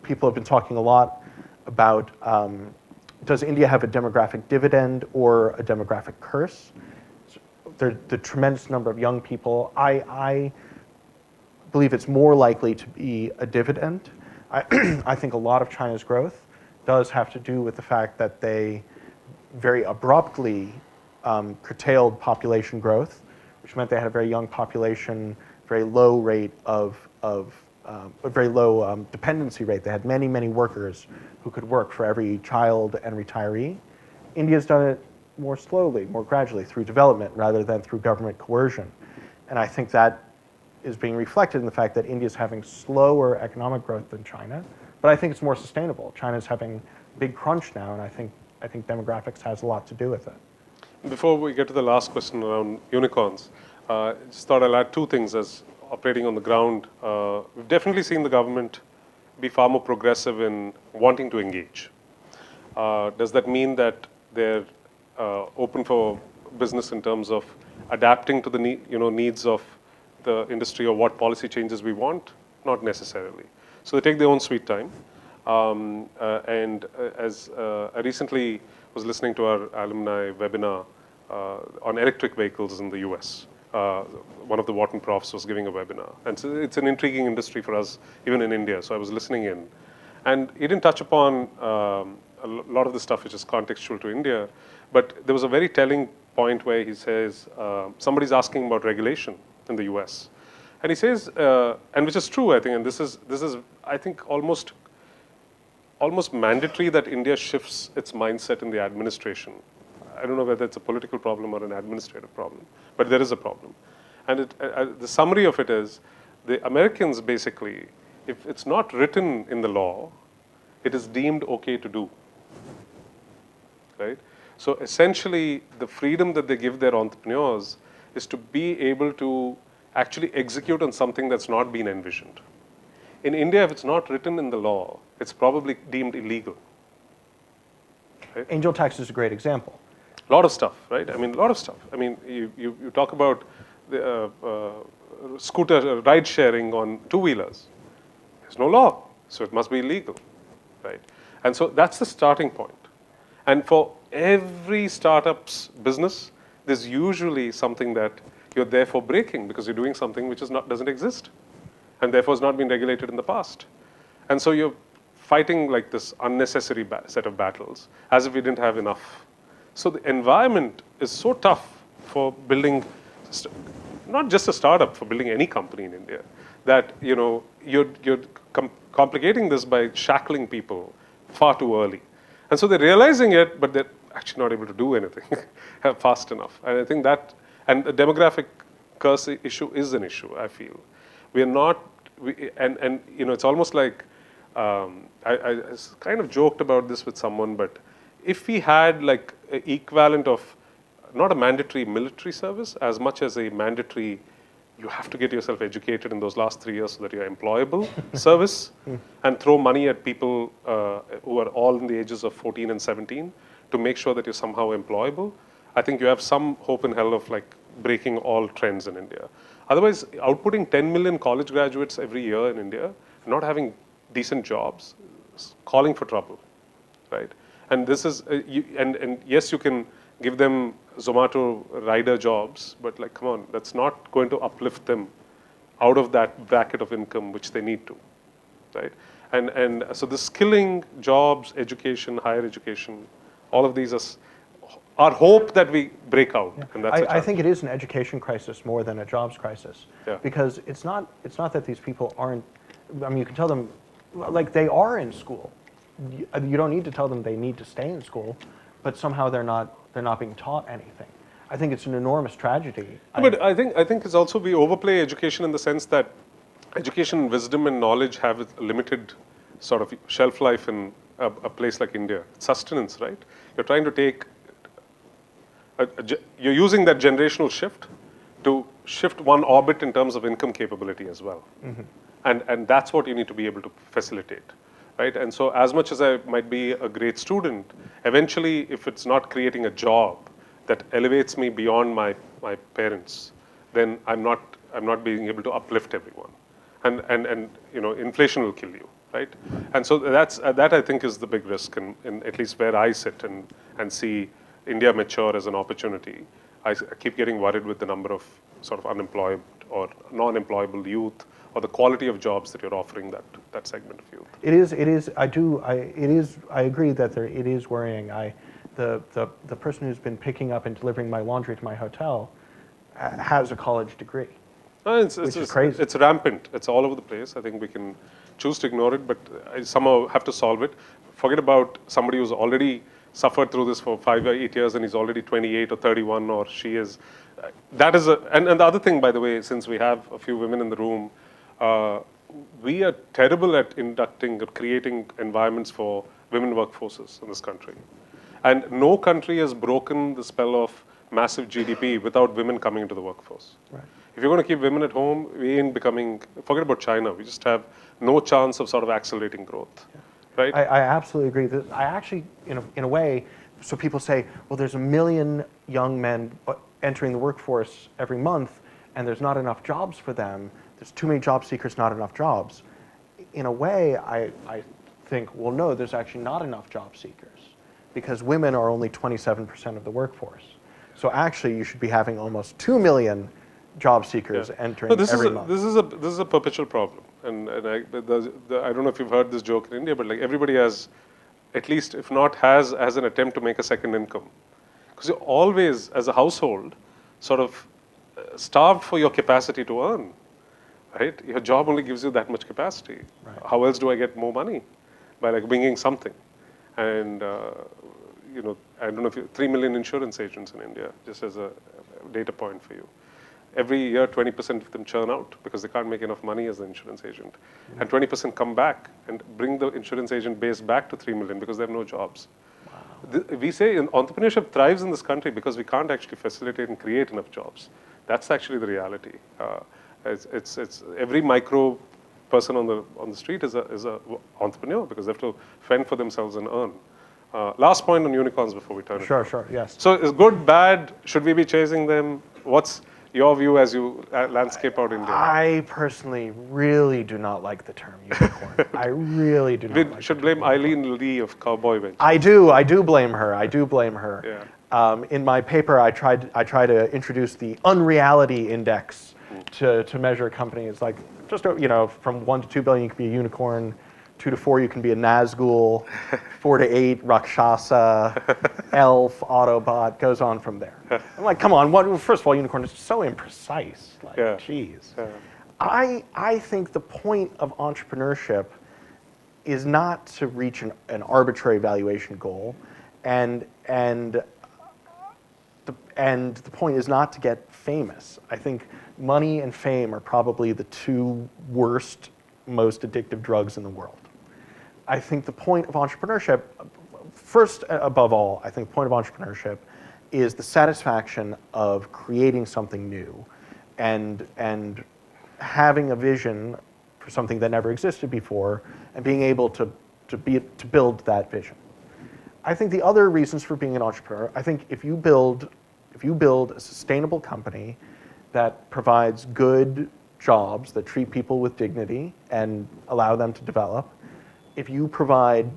Speaker 1: People have been talking a lot about does India have a demographic dividend or a demographic curse? The tremendous number of young people. I believe it's more likely to be a dividend. I think a lot of China's growth does have to do with the fact that they very abruptly curtailed population growth, which meant they had a very young population, very low rate of a very low dependency rate. They had many, many workers who could work for every child and retiree. India's done it more slowly, more gradually, through development rather than through government coercion. And I think that is being reflected in the fact that India's having slower economic growth than China, but I think it's more sustainable. China's having a big crunch now, and I think demographics has a lot to do with it.
Speaker 2: Before we get to the last question around unicorns, just thought I'll add two things as operating on the ground. We've definitely seen the government be far more progressive in wanting to engage. Does that mean that they're open for business in terms of adapting to the needs of the industry or what policy changes we want? Not necessarily. So they take their own sweet time. As I recently was listening to our alumni webinar on electric vehicles in the US. One of the Wharton profs was giving a webinar. And so it's an intriguing industry for us, even in India. So I was listening in. And he didn't touch upon a lot of the stuff which is contextual to India, but there was a very telling point where he says, somebody's asking about regulation in the US. And he says, and which is true, I think, and this is I think, almost mandatory that India shifts its mindset in the administration. I don't know whether it's a political problem or an administrative problem, but there is a problem. And the summary of it is, the Americans basically, if it's not written in the law, it is deemed okay to do, right? So essentially, the freedom that they give their entrepreneurs is to be able to actually execute on something that's not been envisioned. In India, if it's not written in the law, it's probably deemed illegal. Right?
Speaker 1: Angel tax is a great example.
Speaker 2: A lot of stuff, right? I mean, a lot of stuff. I mean, you talk about the scooter ride sharing on two-wheelers. There's no law, so it must be illegal, right? And so that's the starting point. And for every startup's business, there's usually something that you're therefore breaking because you're doing something which doesn't exist, and therefore has not been regulated in the past. And so you're fighting like this unnecessary set of battles as if we didn't have enough. So the environment is so tough for building, not just a startup, for building any company in India, that you're complicating this by shackling people far too early. And so they're realizing it, but they're actually not able to do anything fast enough. And I think that, and the demographic curse issue is an issue, I feel. We are not, and it's almost like, I kind of joked about this with someone, but if we had like an equivalent of not a mandatory military service as much as a mandatory, you have to get yourself educated in those last 3 years so that you're employable service, and throw money at people who are all in the ages of 14 and 17 to make sure that you're somehow employable, I think you have some hope in hell of like breaking all trends in India. Otherwise, outputting 10 million college graduates every year in India, not having decent jobs, is calling for trouble, right? And this is, and yes, you can give them Zomato rider jobs, but like, come on, that's not going to uplift them out of that bracket of income which they need to, right? And so the skilling, jobs, education, higher education, all of these are our hope that we break out. Yeah. And that's
Speaker 1: I think it is an education crisis more than a jobs crisis.
Speaker 2: Yeah.
Speaker 1: Because it's not that these people aren't, I mean, you can tell them, like, they are in school. You don't need to tell them they need to stay in school, but somehow they're not being taught anything. I think it's an enormous tragedy.
Speaker 2: But I think it's also we overplay education in the sense that education, wisdom, and knowledge have a limited sort of shelf life in a place like India. It's sustenance, right? You're trying to take, you're using that generational shift to shift one orbit in terms of income capability as well. Mm-hmm. And that's what you need to be able to facilitate. Right? And so as much as I might be a great student, eventually if it's not creating a job that elevates me beyond my parents, then I'm not being able to uplift everyone. And inflation will kill you, right? And so that I think is the big risk in at least where I sit and see India mature as an opportunity. I keep getting worried with the number of sort of unemployed or non-employable youth, or the quality of jobs that you're offering that segment of youth.
Speaker 1: It is. I agree that it is worrying. The person who's been picking up and delivering my laundry to my hotel has a college degree. Which is crazy.
Speaker 2: It's rampant. It's all over the place. I think we can choose to ignore it, but I somehow have to solve it. Forget about somebody who's already suffered through this for 5 or 8 years and he's already 28 or 31 or she is. That is and the other thing, by the way, since we have a few women in the room, we are terrible at inducting or creating environments for women workforces in this country. And no country has broken the spell of massive GDP without women coming into the workforce. Right. If you're going to keep women at home, we ain't becoming, forget about China, we just have no chance of sort of accelerating growth. Yeah. Right?
Speaker 1: I absolutely agree. I actually, in a way, so people say, well, there's 1 million young men entering the workforce every month, and there's not enough jobs for them. There's too many job seekers, not enough jobs. In a way, I think, well, no, there's actually not enough job seekers because women are only 27% of the workforce. So actually, you should be having almost 2 million job seekers entering every month.
Speaker 2: This is a perpetual problem. And I don't know if you've heard this joke in India, but like everybody has, at least if not has an attempt to make a second income. Because you're always, as a household, sort of starved for your capacity to earn, right? Your job only gives you that much capacity.
Speaker 1: Right.
Speaker 2: How else do I get more money? By like bringing something. And, I don't know if 3 million insurance agents in India, just as a data point for you. Every year, 20% of them churn out because they can't make enough money as an insurance agent. Mm-hmm. And 20% come back and bring the insurance agent base back to 3 million because they have no jobs. Wow. We say entrepreneurship thrives in this country because we can't actually facilitate and create enough jobs. That's actually the reality. It's every micro person on the street is a entrepreneur because they have to fend for themselves and earn. Last point on unicorns before we turn it.
Speaker 1: Sure, yes.
Speaker 2: So is good, bad? Should we be chasing them? What's your view as you landscape out India?
Speaker 1: I personally really do not like the term unicorn. I really do not like
Speaker 2: should blame Eileen Lee of Cowboy Ventures.
Speaker 1: I do blame her.
Speaker 2: Yeah.
Speaker 1: In my paper, I try to introduce the unreality index to measure companies. Like just from 1 to 2 billion you can be a unicorn, 2 to 4 you can be a Nazgul, 4 to 8 Rakshasa, Elf, Autobot, goes on from there. I'm like, come on, first of all, unicorn is so imprecise. Like, geez. Yeah. I think the point of entrepreneurship is not to reach an arbitrary valuation goal, and the point is not to get famous. I think money and fame are probably the two worst, most addictive drugs in the world. I think the point of entrepreneurship, first above all, I think the point of entrepreneurship is the satisfaction of creating something new and having a vision for something that never existed before and being able to build that vision. I think the other reasons for being an entrepreneur, I think if you build a sustainable company that provides good jobs that treat people with dignity and allow them to develop, if you provide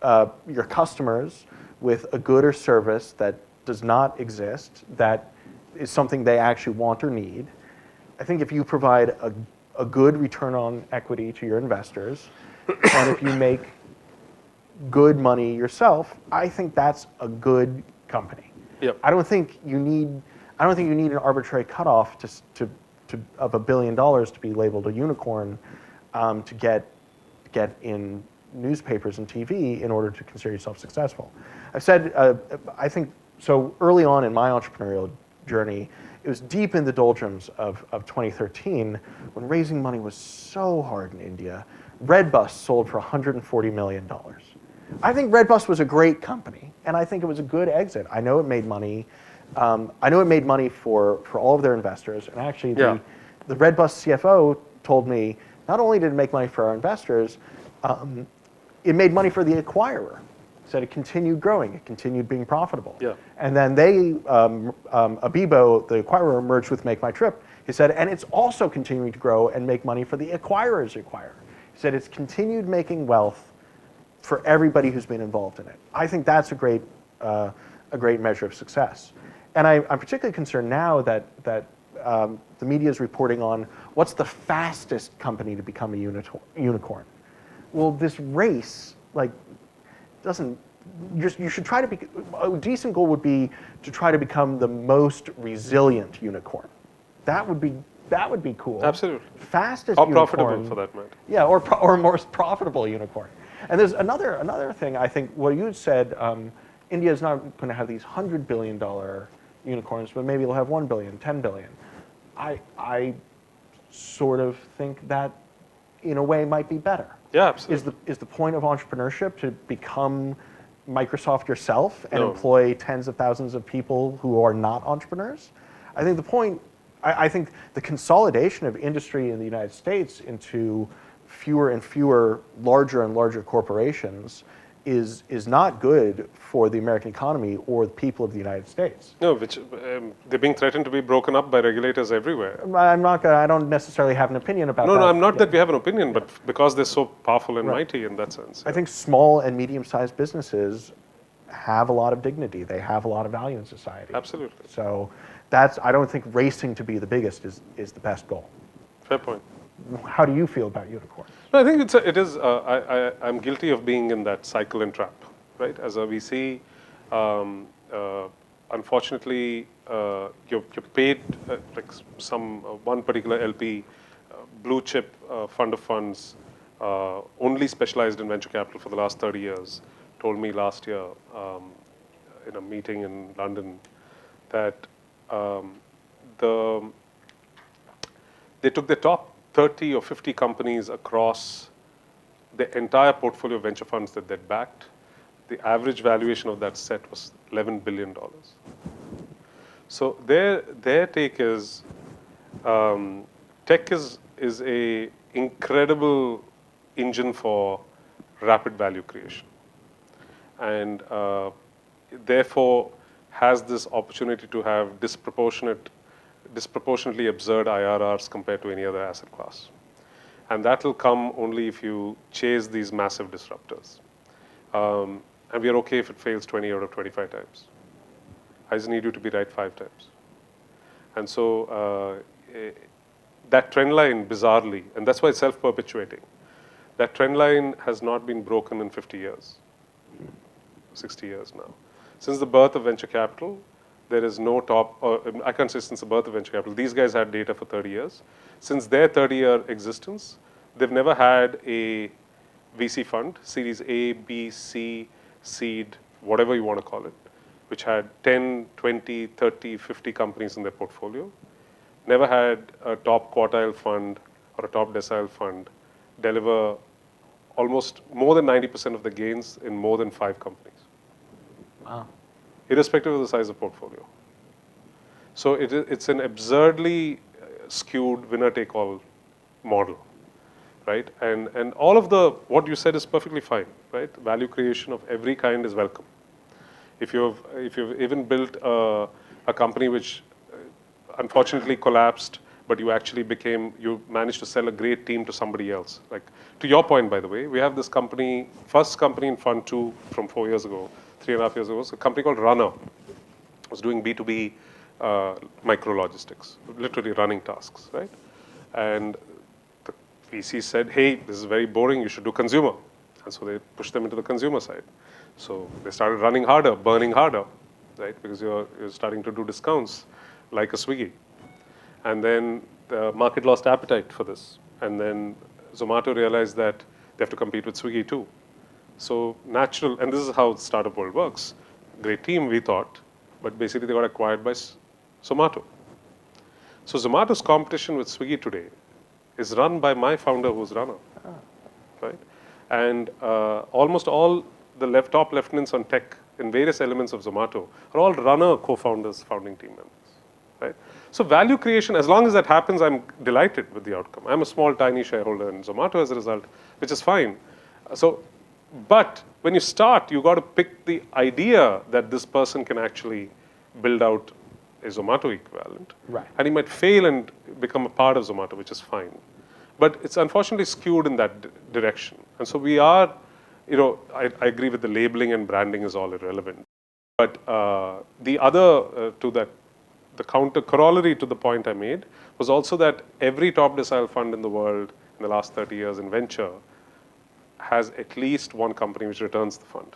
Speaker 1: your customers with a good or service that does not exist, that is something they actually want or need, I think if you provide a good return on equity to your investors, and if you make good money yourself, I think that's a good company.
Speaker 2: Yep.
Speaker 1: I don't think you need an arbitrary cutoff of $1 billion to be labeled a unicorn to get in newspapers and TV in order to consider yourself successful. I've said, I think, so early on in my entrepreneurial journey, it was deep in the doldrums of 2013 when raising money was so hard in India. Redbus sold for $140 million. I think Redbus was a great company, and I think it was a good exit. I know it made money. I know it made money for all of their investors, and actually the Redbus CFO told me not only did it make money for our investors, it made money for the acquirer. He said it continued growing, it continued being profitable. Yeah. And then Abibo, the acquirer, merged with Make My Trip. He said, and it's also continuing to grow and make money for the acquirer's acquirer. He said it's continued making wealth for everybody who's been involved in it. I think that's a great measure of success. And I'm particularly concerned now that the media is reporting on what's the fastest company to become a unicorn. Well, this race, you should try to be, a decent goal would be to try to become the most resilient unicorn. That would be cool.
Speaker 2: Absolutely.
Speaker 1: Fastest
Speaker 2: or
Speaker 1: unicorn.
Speaker 2: Profitable for that matter.
Speaker 1: Yeah, or most profitable unicorn. And there's another thing, I think, what you said, India is not going to have these $100 billion unicorns, but maybe it'll have 1 billion, 10 billion. I sort of think that, in a way, might be better.
Speaker 2: Yeah, absolutely.
Speaker 1: Is the point of entrepreneurship to become Microsoft yourself and employ tens of thousands of people who are not entrepreneurs? I think the point, I think the consolidation of industry in the United States into fewer and fewer, larger and larger corporations is not good for the American economy or the people of the United States.
Speaker 2: No, which they're being threatened to be broken up by regulators everywhere.
Speaker 1: I don't necessarily have an opinion about that.
Speaker 2: No, I'm not that we have an opinion, but because they're so powerful and mighty in that sense.
Speaker 1: I think small and medium-sized businesses have a lot of dignity. They have a lot of value in society.
Speaker 2: Absolutely.
Speaker 1: So I don't think racing to be the biggest is the best goal.
Speaker 2: Fair point.
Speaker 1: How do you feel about unicorns?
Speaker 2: No, I think it is. I'm guilty of being in that cycle and trap, right? As a VC, unfortunately, you're paid like some one particular LP, blue chip fund of funds, only specialized in venture capital for the last 30 years, told me last year in a meeting in London that um, the they took the top 30 or 50 companies across the entire portfolio of venture funds that they'd backed. The average valuation of that set was $11 billion. So their take is tech is a incredible engine for rapid value creation, and therefore has this opportunity to have disproportionately absurd IRRs compared to any other asset class. And that will come only if you chase these massive disruptors. And we are okay if it fails 20 out of 25 times. I just need you to be right 5 times. And so that trend line, bizarrely, and that's why it's self-perpetuating, that trend line has not been broken in 50 years, 60 years now. Since the birth of venture capital, there is no top, or I can't say since the birth of venture capital, these guys had data for 30 years. Since their 30-year existence, they've never had a VC fund, Series A, B, C, seed, whatever you want to call it, which had 10, 20, 30, 50 companies in their portfolio. Never had a top quartile fund or a top decile fund deliver almost more than 90% of the gains in more than 5 companies.
Speaker 1: Wow.
Speaker 2: Irrespective of the size of portfolio. So it's an absurdly skewed winner-take-all model, right? And all of what you said is perfectly fine, right? Value creation of every kind is welcome. If you've even built a company which unfortunately collapsed, but you managed to sell a great team to somebody else. Like, to your point, by the way, we have this company, first company in Fund 2 from 4 years ago, 3.5 years ago, it's a company called Runner. It was doing B2B micro logistics, literally running tasks, right? And the VC said, hey, this is very boring, you should do consumer. And so they pushed them into the consumer side. So they started running harder, burning harder, right? Because you're starting to do discounts like a Swiggy. And then the market lost appetite for this. And then Zomato realized that they have to compete with Swiggy too. So natural, and this is how the startup world works. Great team, we thought, but basically they got acquired by Zomato. So Zomato's competition with Swiggy today is run by my founder who's Runner, right? And almost all the top lieutenants on tech in various elements of Zomato are all Runner co-founders, founding team members, right? So value creation, as long as that happens, I'm delighted with the outcome. I'm a small, tiny shareholder in Zomato as a result, which is fine. But when you start, you got to pick the idea that this person can actually build out a Zomato equivalent.
Speaker 1: Right.
Speaker 2: And he might fail and become a part of Zomato, which is fine. But it's unfortunately skewed in that direction. And so we are, I agree with the labeling and branding is all irrelevant. But the other to that, the counter corollary to the point I made was also that every top decile fund in the world in the last 30 years in venture has at least one company which returns the fund.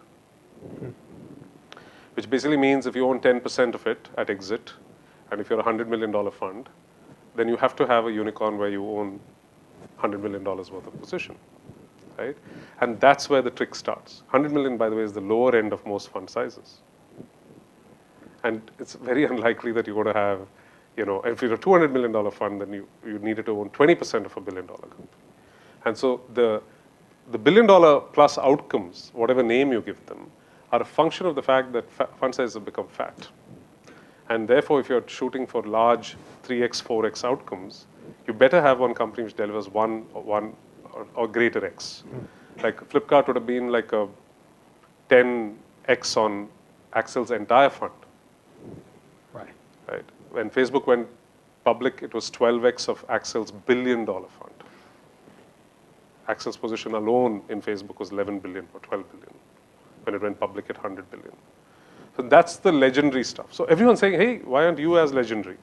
Speaker 2: Which basically means if you own 10% of it at exit, and if you're a $100 million fund, then you have to have a unicorn where you own $100 million worth of position, right? And that's where the trick starts. 100 million, by the way, is the lower end of most fund sizes. And it's very unlikely that you're going to have, if you're a $200 million fund, then you needed to own 20% of a $1 billion company. And so the $1 billion plus outcomes, whatever name you give them, are a function of the fact that fund sizes have become fat. And therefore, if you're shooting for large 3x, 4x outcomes, you better have one company which delivers one or greater x. Like Flipkart would have been like a 10x on Axel's entire fund. Right. When Facebook went public, it was 12x of Axel's $1 billion fund. Axel's position alone in Facebook was 11 billion or 12 billion when it went public at 100 billion. So that's the legendary stuff. So everyone's saying, hey, why aren't you as legendary?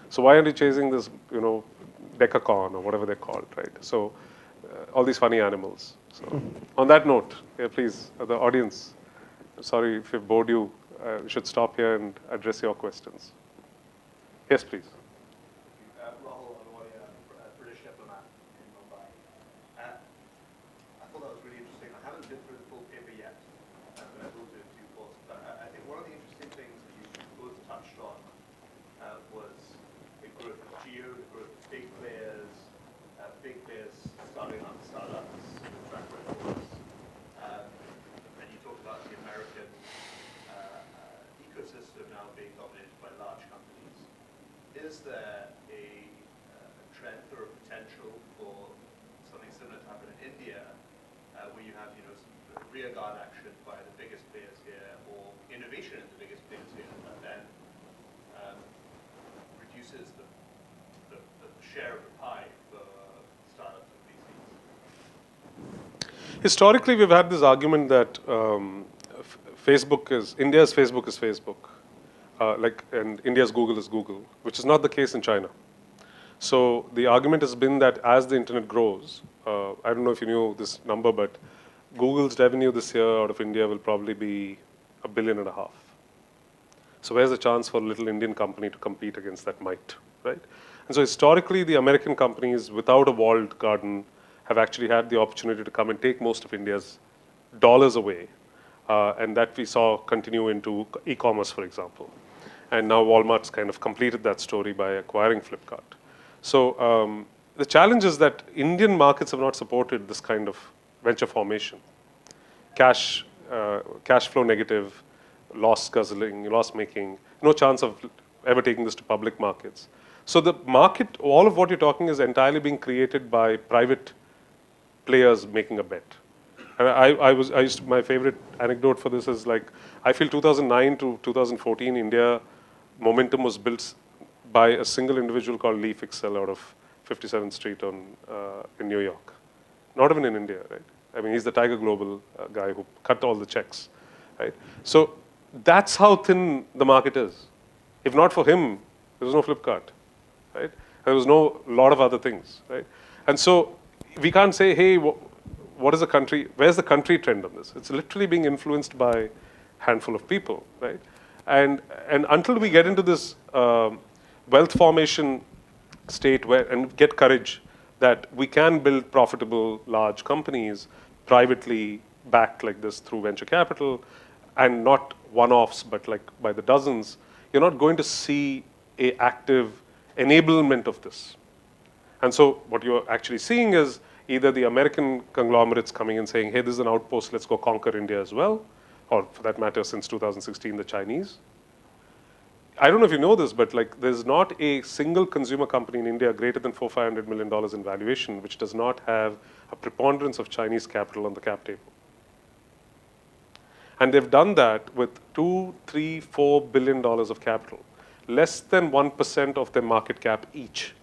Speaker 2: So why aren't you chasing this, decacorn or whatever they're called, right? So all these funny animals. So on that note, please, the audience, sorry if I bored you we should stop here and address your questions. Yes, please.
Speaker 3: Rahul Alwalia, British diplomat in Mumbai. I thought that was really interesting. I haven't been through the full paper yet, but I will do in due course. But I think one of the interesting things that you both touched on was the growth of geo, the growth of big players starting up startups with track records. And you talked about the American ecosystem now being dominated by large companies. Is there a trend or a potential for something similar to happen in India, where you have, some rearguard action by the biggest players here, or innovation in the biggest players here, and then reduces the share of the pie for startups and VCs?
Speaker 2: Historically, we've had this argument that India's Facebook is Facebook, and India's Google is Google, which is not the case in China. So the argument has been that as the internet grows, I don't know if you knew this number, but Google's revenue this year out of India will probably be $1.5 billion. So where's the chance for a little Indian company to compete against that might, right? And so historically, the American companies without a walled garden have actually had the opportunity to come and take most of India's dollars away. And that we saw continue into e-commerce, for example. And now Walmart's kind of completed that story by acquiring Flipkart. So the challenge is that Indian markets have not supported this kind of venture formation. Cash flow negative, loss guzzling, loss making, no chance of ever taking this to public markets. So the market, all of what you're talking is entirely being created by private players making a bet. And my favorite anecdote for this is I feel 2009 to 2014, India momentum was built by a single individual called Lee Fixell out of 57th Street in New York. Not even in India, right? I mean, he's the Tiger Global guy who cut all the checks, right? So that's how thin the market is. If not for him, there was no Flipkart, right? There was no lot of other things, right? And so we can't say, hey, what is the country? Where's the country trend on this? It's literally being influenced by a handful of people, right? And until we get into this wealth formation state and get courage that we can build profitable large companies privately backed like this through venture capital and not one-offs but like by the dozens, you're not going to see an active enablement of this. And so what you're actually seeing is either the American conglomerates coming and saying, hey, this is an outpost, let's go conquer India as well, or for that matter, since 2016, the Chinese. I don't know if you know this, but there's not a single consumer company in India greater than $400-500 million in valuation, which does not have a preponderance of Chinese capital on the cap table. And they've done that with $2, $3, $4 billion of capital, less than 1% of their market cap each.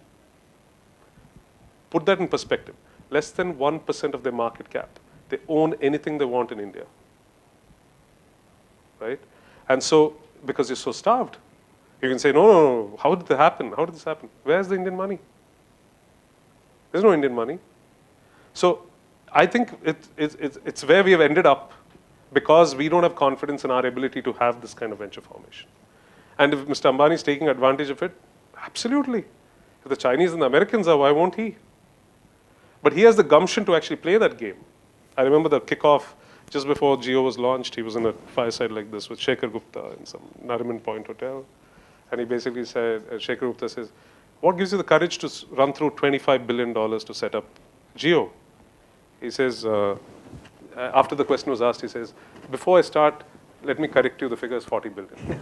Speaker 2: Put that in perspective. Less than 1% of their market cap. They own anything they want in India, right? And so, because you're so starved, you can say, no, how did that happen? How did this happen? Where's the Indian money? There's no Indian money. So I think it's where we have ended up because we don't have confidence in our ability to have this kind of venture formation. And if Mr. Ambani is taking advantage of it, absolutely. If the Chinese and the Americans are, why won't he? But he has the gumption to actually play that game. I remember the kickoff just before Jio was launched. He was in a fireside like this with Shekhar Gupta in some Nariman Point hotel. And he basically said, Shekhar Gupta says, what gives you the courage to run through $25 billion to set up Jio? He says, after the question was asked, he says, before I start, let me correct you, the figure is 40 billion.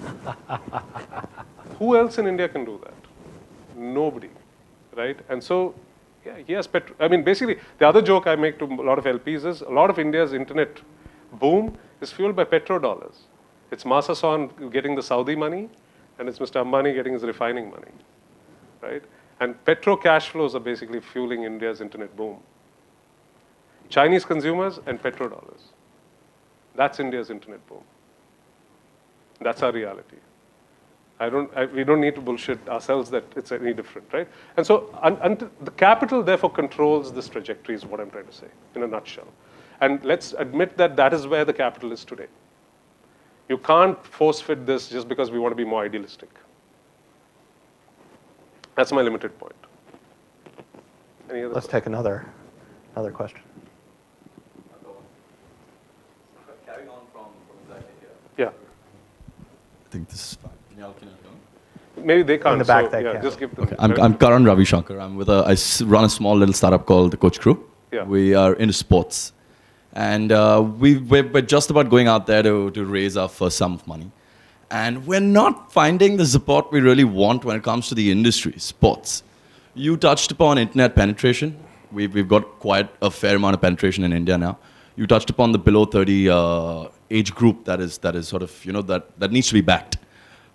Speaker 2: Who else in India can do that? Nobody, right? And so, yeah, he has I mean, basically, the other joke I make to a lot of LPs is a lot of India's internet boom is fueled by petrodollars. It's Masa Son getting the Saudi money, and it's Mr. Ambani getting his refining money, right? And petro cash flows are basically fueling India's internet boom. Chinese consumers and petrodollars. That's India's internet boom. That's our reality. We don't need to bullshit ourselves that it's any different, right? And so the capital therefore controls this trajectory is what I'm trying to say in a nutshell. And let's admit that that is where the capital is today. You can't force fit this just because we want to be more idealistic. That's my limited point. Any other
Speaker 1: Let's take another question.
Speaker 4: Carrying on from exactly here.
Speaker 2: Yeah.
Speaker 4: I think this is fine. Can you hear me?
Speaker 2: Maybe they can't.
Speaker 1: In the back
Speaker 2: so,
Speaker 1: they
Speaker 2: yeah,
Speaker 1: can.
Speaker 2: just give them.
Speaker 4: Okay, I'm Karan Ravi Shankar. Run a small little startup called the Coach Crew.
Speaker 2: Yeah.
Speaker 4: We are into sports. And we're just about going out there to raise our first sum of money. And we're not finding the support we really want when it comes to the industry, sports. You touched upon internet penetration. We've got quite a fair amount of penetration in India now. You touched upon the below 30 age group that is sort of, that needs to be backed.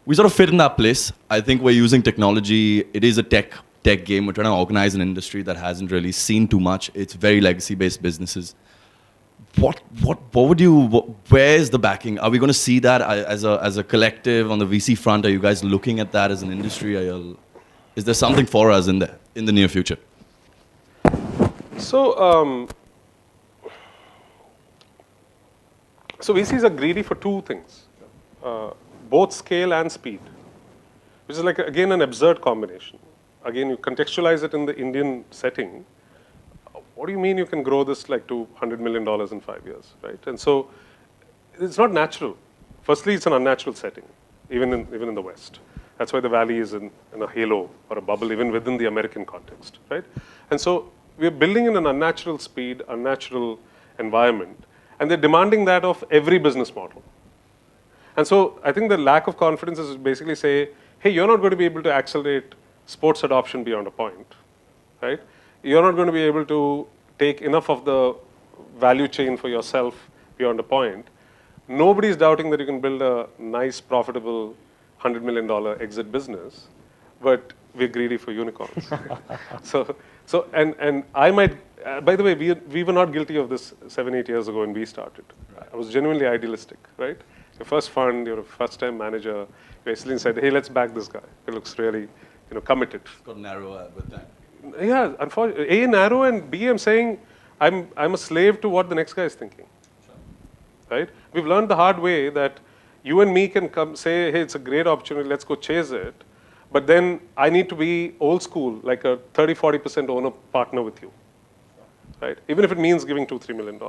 Speaker 4: We sort of fit in that place. I think we're using technology. It is a tech game. We're trying to organize an industry that hasn't really seen too much. It's very legacy-based businesses. Where's the backing? Are we going to see that as a collective on the VC front? Are you guys looking at that as an industry? Is there something for us in the near future?
Speaker 2: So VCs are greedy for two things, both scale and speed, which is like, again, an absurd combination. Again, you contextualize it in the Indian setting. What do you mean you can grow this like to $100 million in 5 years, right? And so it's not natural. Firstly, it's an unnatural setting, even in the West. That's why the Valley is in a halo or a bubble, even within the American context, right? And so we're building in an unnatural speed, unnatural environment, and they're demanding that of every business model. And so I think the lack of confidence is basically say, hey, you're not going to be able to accelerate sports adoption beyond a point, right? You're not going to be able to take enough of the value chain for yourself beyond a point. Nobody's doubting that you can build a nice, profitable $100 million exit business, but we're greedy for unicorns. And I might, by the way, we were not guilty of this 7-8 years ago when we started. I was genuinely idealistic, right? Your first fund, you're a first-time manager, you basically said, hey, let's back this guy. He looks really, committed.
Speaker 4: It's got narrow with time.
Speaker 2: Yeah, unfortunately, A, narrow, and B, I'm saying I'm a slave to what the next guy is thinking. Sure. Right? We've learned the hard way that you and me can come say, hey, it's a great opportunity, let's go chase it. But then I need to be old school, like a 30-40% owner partner with you. Right? Even if it means giving $2-3 million.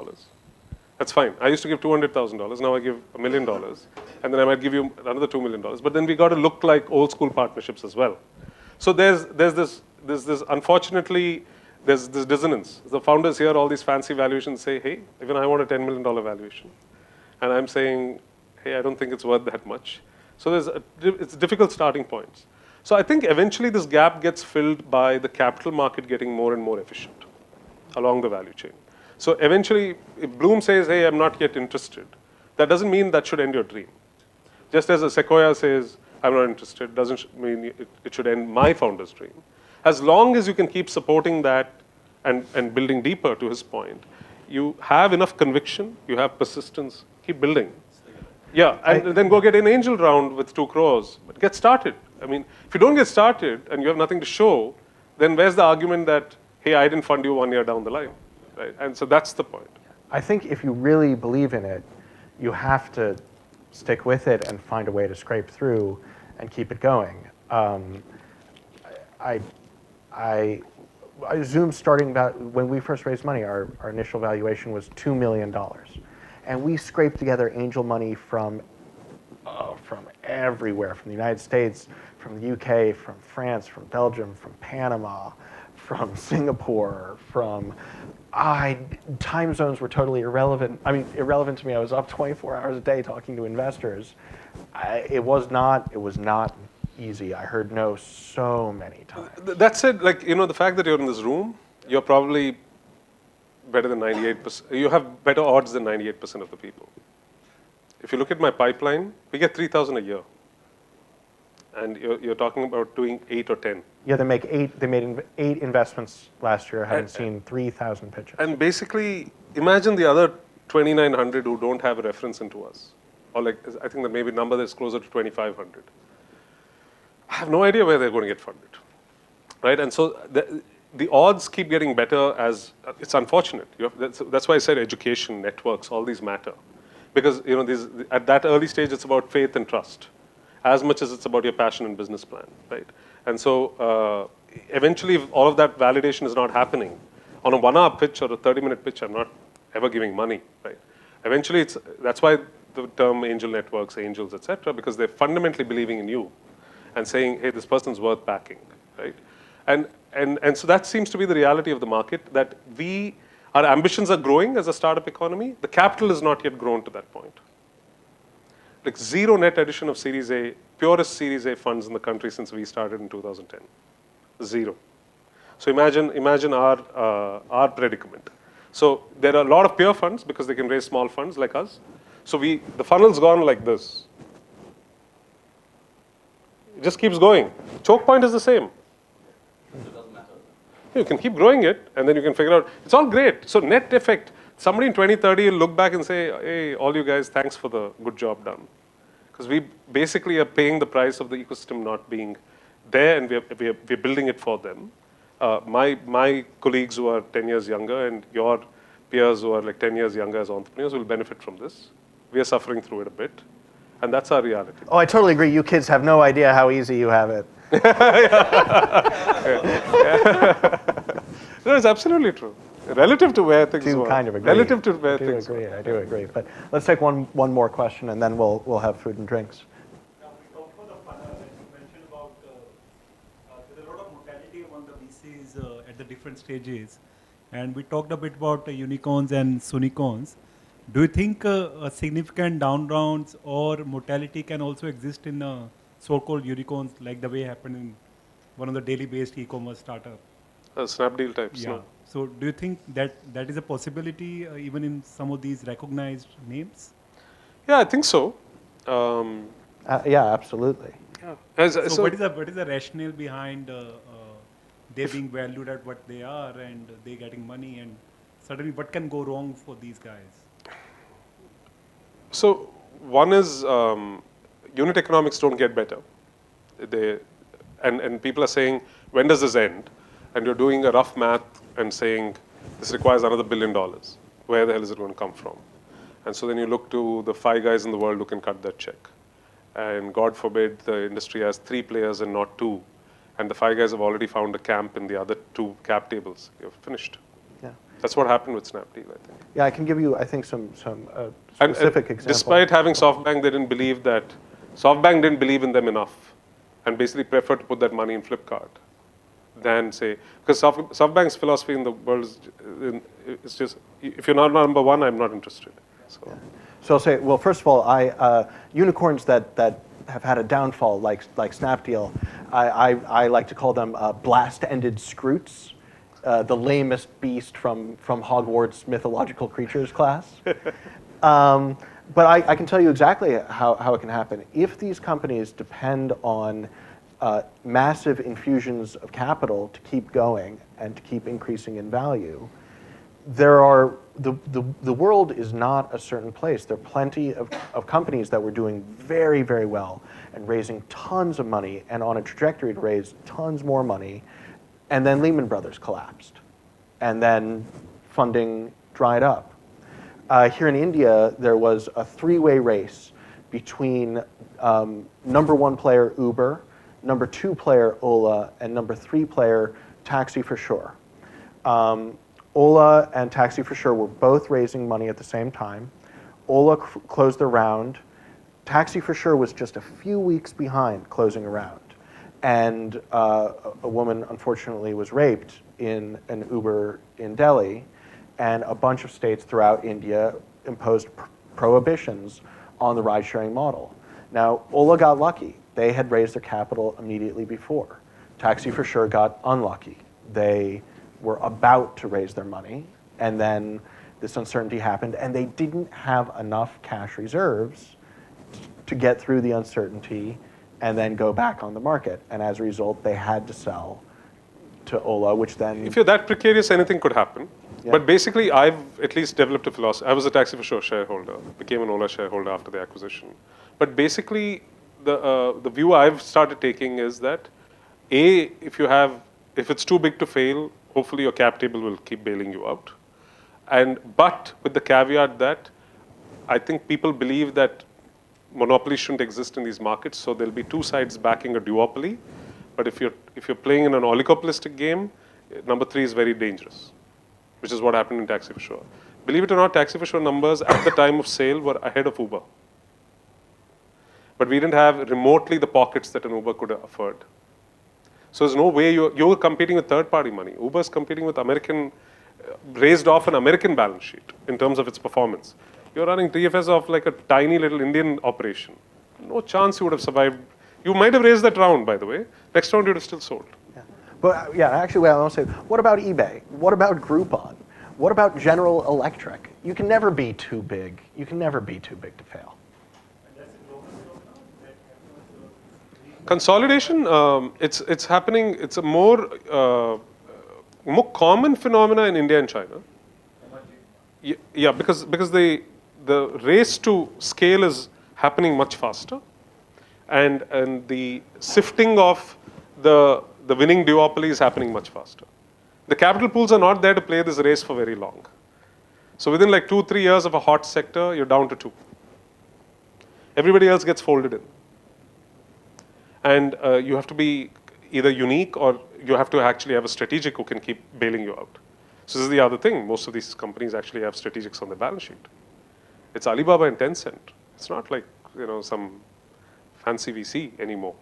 Speaker 2: That's fine. I used to give $200,000, now I give $1 million. And then I might give you another $2 million. But then we got to look like old school partnerships as well. So there's this unfortunately, there's this dissonance. The founders hear all these fancy valuations say, hey, even I want a $10 million valuation. And I'm saying, hey, I don't think it's worth that much. So it's difficult starting points. So I think eventually this gap gets filled by the capital market getting more and more efficient along the value chain. So eventually, if Bloom says, hey, I'm not yet interested, that doesn't mean that should end your dream. Just as a Sequoia says, I'm not interested, doesn't mean it should end my founder's dream. As long as you can keep supporting that and building deeper, to his point, you have enough conviction, you have persistence, keep building. Yeah, and then go get an angel round with 2 crores, but get started. I mean, if you don't get started and you have nothing to show, then where's the argument that, hey, I didn't fund you 1 year down the line, right? And so that's the point.
Speaker 1: I think if you really believe in it, you have to stick with it and find a way to scrape through and keep it going. I assume starting about when we first raised money, our initial valuation was $2 million. And we scraped together angel money from everywhere, from the United States, from the UK, from France, from Belgium, from Panama, from Singapore, from time zones were totally irrelevant. I mean, irrelevant to me. I was up 24 hours a day talking to investors. It was not easy. I heard no so many times.
Speaker 2: That said, like, the fact that you're in this room, you're probably better than 98%. You have better odds than 98% of the people. If you look at my pipeline, we get 3,000 a year. And you're talking about doing 8 or 10.
Speaker 1: Yeah, they made 8 investments last year, having seen 3,000 pitches.
Speaker 2: And basically, imagine the other 2,900 who don't have a reference into us. Or like, I think that maybe number that's closer to 2,500. I have no idea where they're going to get funded, right? And so the odds keep getting better as, it's unfortunate. That's why I said education, networks, all these matter. Because at that early stage, it's about faith and trust, as much as it's about your passion and business plan, right? And so eventually, if all of that validation is not happening, on a 1-hour pitch or a 30-minute pitch, I'm not ever giving money, right? Eventually, that's why the term angel networks, angels, etc., because they're fundamentally believing in you and saying, hey, this person's worth backing, right? And so that seems to be the reality of the market, that our ambitions are growing as a startup economy. The capital is not yet grown to that point. Like zero net addition of Series A, purest Series A funds in the country since we started in 2010. Zero. So imagine our predicament. So there are a lot of peer funds because they can raise small funds like us. So the funnel's gone like this. It just keeps going. Choke point is the same. You can keep growing it, and then you can figure out, it's all great. So net effect, somebody in 2030 will look back and say, hey, all you guys, thanks for the good job done. Because we basically are paying the price of the ecosystem not being there, and we're building it for them. My colleagues who are 10 years younger and your peers who are like 10 years younger as entrepreneurs will benefit from this. We are suffering through it a bit, and that's our reality.
Speaker 1: Oh, I totally agree. You kids have no idea how easy you have it.
Speaker 2: No, it's absolutely true. Relative to where things were.
Speaker 1: Kind of agree.
Speaker 2: Relative to where things were.
Speaker 1: I do agree. But let's take one more question, and then we'll have food and drinks.
Speaker 5: Now, we talked about the funnel, and you mentioned about there's a lot of mortality among the VCs at the different stages. And we talked a bit about unicorns and sunicorns. Do you think a significant down rounds or mortality can also exist in so-called unicorns, like the way happened in one of the daily-based e-commerce startup?
Speaker 2: Snapdeal types.
Speaker 5: Yeah.
Speaker 2: No.
Speaker 5: So do you think that is a possibility even in some of these recognized names?
Speaker 2: Yeah, I think so.
Speaker 1: Yeah, absolutely.
Speaker 2: Yeah.
Speaker 5: So what is the rationale behind they being valued at what they are and they getting money, and suddenly what can go wrong for these guys?
Speaker 2: So one is unit economics don't get better. And people are saying, when does this end? And you're doing a rough math and saying, this requires another $1 billion. Where the hell is it going to come from? And so then you look to the 5 guys in the world who can cut that check. And God forbid the industry has 3 players and not 2. And the 5 guys have already found a camp in the other 2 cap tables. You're finished.
Speaker 1: Yeah.
Speaker 2: That's what happened with Snapdeal, I think.
Speaker 1: Yeah, I can give you, I think, some
Speaker 2: And
Speaker 1: specific examples.
Speaker 2: despite having SoftBank, they didn't believe that. SoftBank didn't believe in them enough, and basically preferred to put that money in Flipkart than say, because SoftBank's philosophy in the world is just, if you're not number one, I'm not interested. So.
Speaker 1: Yeah. So I'll say, well, first of all, unicorns that have had a downfall, like Snapdeal, I like to call them blast-ended scroots, the lamest beast from Hogwarts mythological creatures class. But I can tell you exactly how it can happen. If these companies depend on massive infusions of capital to keep going and to keep increasing in value, the world is not a certain place. There are plenty of companies that were doing very, very well and raising tons of money and on a trajectory to raise tons more money, and then Lehman Brothers collapsed, and then funding dried up. Here in India, there was a 3-way race between number 1 player Uber, number 2 player Ola, and number 3 player Taxi for Sure. Ola and Taxi for Sure were both raising money at the same time. Ola closed their round. Taxi for Sure was just a few weeks behind closing a round. And a woman, unfortunately, was raped in an Uber in Delhi, and a bunch of states throughout India imposed prohibitions on the ride-sharing model. Now, Ola got lucky. They had raised their capital immediately before. Taxi for Sure got unlucky. They were about to raise their money, and then this uncertainty happened, and they didn't have enough cash reserves to get through the uncertainty and then go back on the market. And as a result, they had to sell to Ola, which then...
Speaker 2: If you're that precarious, anything could happen.
Speaker 1: Yeah.
Speaker 2: But basically, I've at least developed a philosophy. I was a Taxi for Sure shareholder, became an Ola shareholder after the acquisition. But basically, the view I've started taking is that, if it's too big to fail, hopefully your cap table will keep bailing you out. But with the caveat that I think people believe that monopoly shouldn't exist in these markets, so there'll be two sides backing a duopoly. But if you're playing in an oligopolistic game, number three is very dangerous, which is what happened in Taxi for Sure. Believe it or not, Taxi for Sure numbers at the time of sale were ahead of Uber. But we didn't have remotely the pockets that an Uber could afford. So there's no way you're competing with third-party money. Uber's competing with American, raised off an American balance sheet in terms of its performance. You're running TFS off like a tiny little Indian operation. No chance you would have survived. You might have raised that round, by the way. Next round, you'd have still sold.
Speaker 1: Yeah. But yeah, actually, what I want to say, what about eBay? What about Groupon? What about General Electric? You can never be too big. You can never be too big to fail.
Speaker 2: Consolidation, it's happening. It's a more common phenomena in India and China. Yeah, because the race to scale is happening much faster, and the sifting of the winning duopoly is happening much faster. The capital pools are not there to play this race for very long. So within like 2-3 years of a hot sector, you're down to 2. Everybody else gets folded in. And you have to be either unique or you have to actually have a strategic who can keep bailing you out. So this is the other thing. Most of these companies actually have strategics on their balance sheet. It's Alibaba and Tencent. It's not like some fancy VC anymore.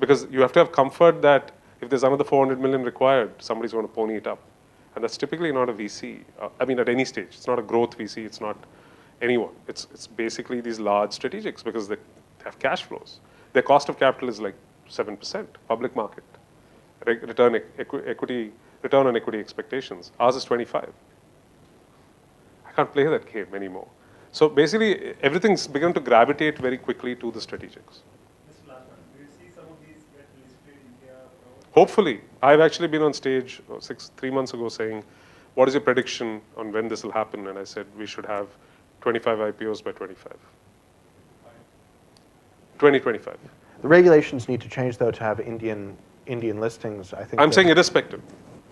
Speaker 2: Because you have to have comfort that if there's another 400 million required, somebody's going to pony it up. And that's typically not a VC. I mean, at any stage. It's not a growth VC. It's not anyone. It's basically these large strategics because they have cash flows. Their cost of capital is like 7%, public market. Return on equity expectations. Ours is 25. I can't play that game anymore. So basically, everything's begun to gravitate very quickly to the strategics.
Speaker 5: Just last one. Do you see some of these get listed in India?
Speaker 2: Hopefully. I've actually been on stage 3 months ago saying, what is your prediction on when this will happen? And I said, we should have 25 IPOs by 2025.
Speaker 1: The regulations need to change, though, to have Indian listings. I think.
Speaker 2: I'm saying irrespective.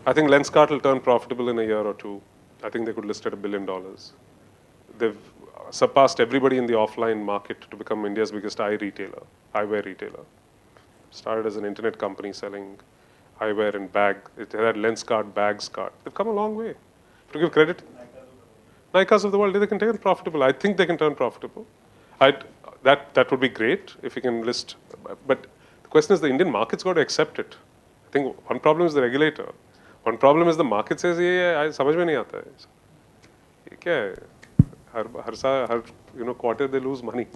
Speaker 2: I think Lenskart will turn profitable in a year or two. I think they could list at $1 billion. They've surpassed everybody in the offline market to become India's biggest eyewear retailer. Started as an internet company selling eyewear and bag. It had Lenskart, Bagskart. They've come a long way. To give credit, Nykaas of the world, they can turn profitable. I think they can turn profitable. That would be great if you can list. But the question is, the Indian market's got to accept it. I think one problem is the regulator. One problem is the market says, "ये समझ में नहीं आता है." ये क्या है? हर quarter they lose money,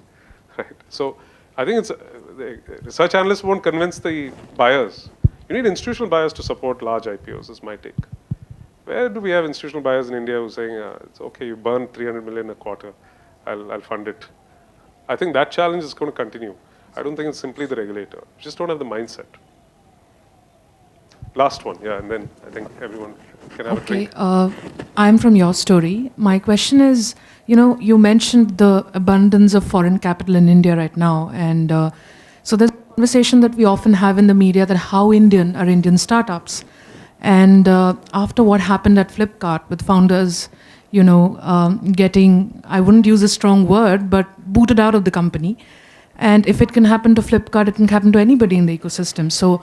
Speaker 2: right? So I think it's the research analysts won't convince the buyers. You need institutional buyers to support large IPOs. Is my take. Where do we have institutional buyers in India who are saying it's okay, you burn 300 million a quarter, I'll fund it. I think that challenge is going to continue. I don't think it's simply the regulator. You just don't have the mindset. Last one, yeah, and then I think everyone can have a drink.
Speaker 6: I'm from your story. My question is, you mentioned the abundance of foreign capital in India right now, and so there's a conversation that we often have in the media that how Indian are Indian startups, and after what happened at Flipkart with founders, getting, I wouldn't use a strong word, but booted out of the company, and if it can happen to Flipkart, it can happen to anybody in the ecosystem. So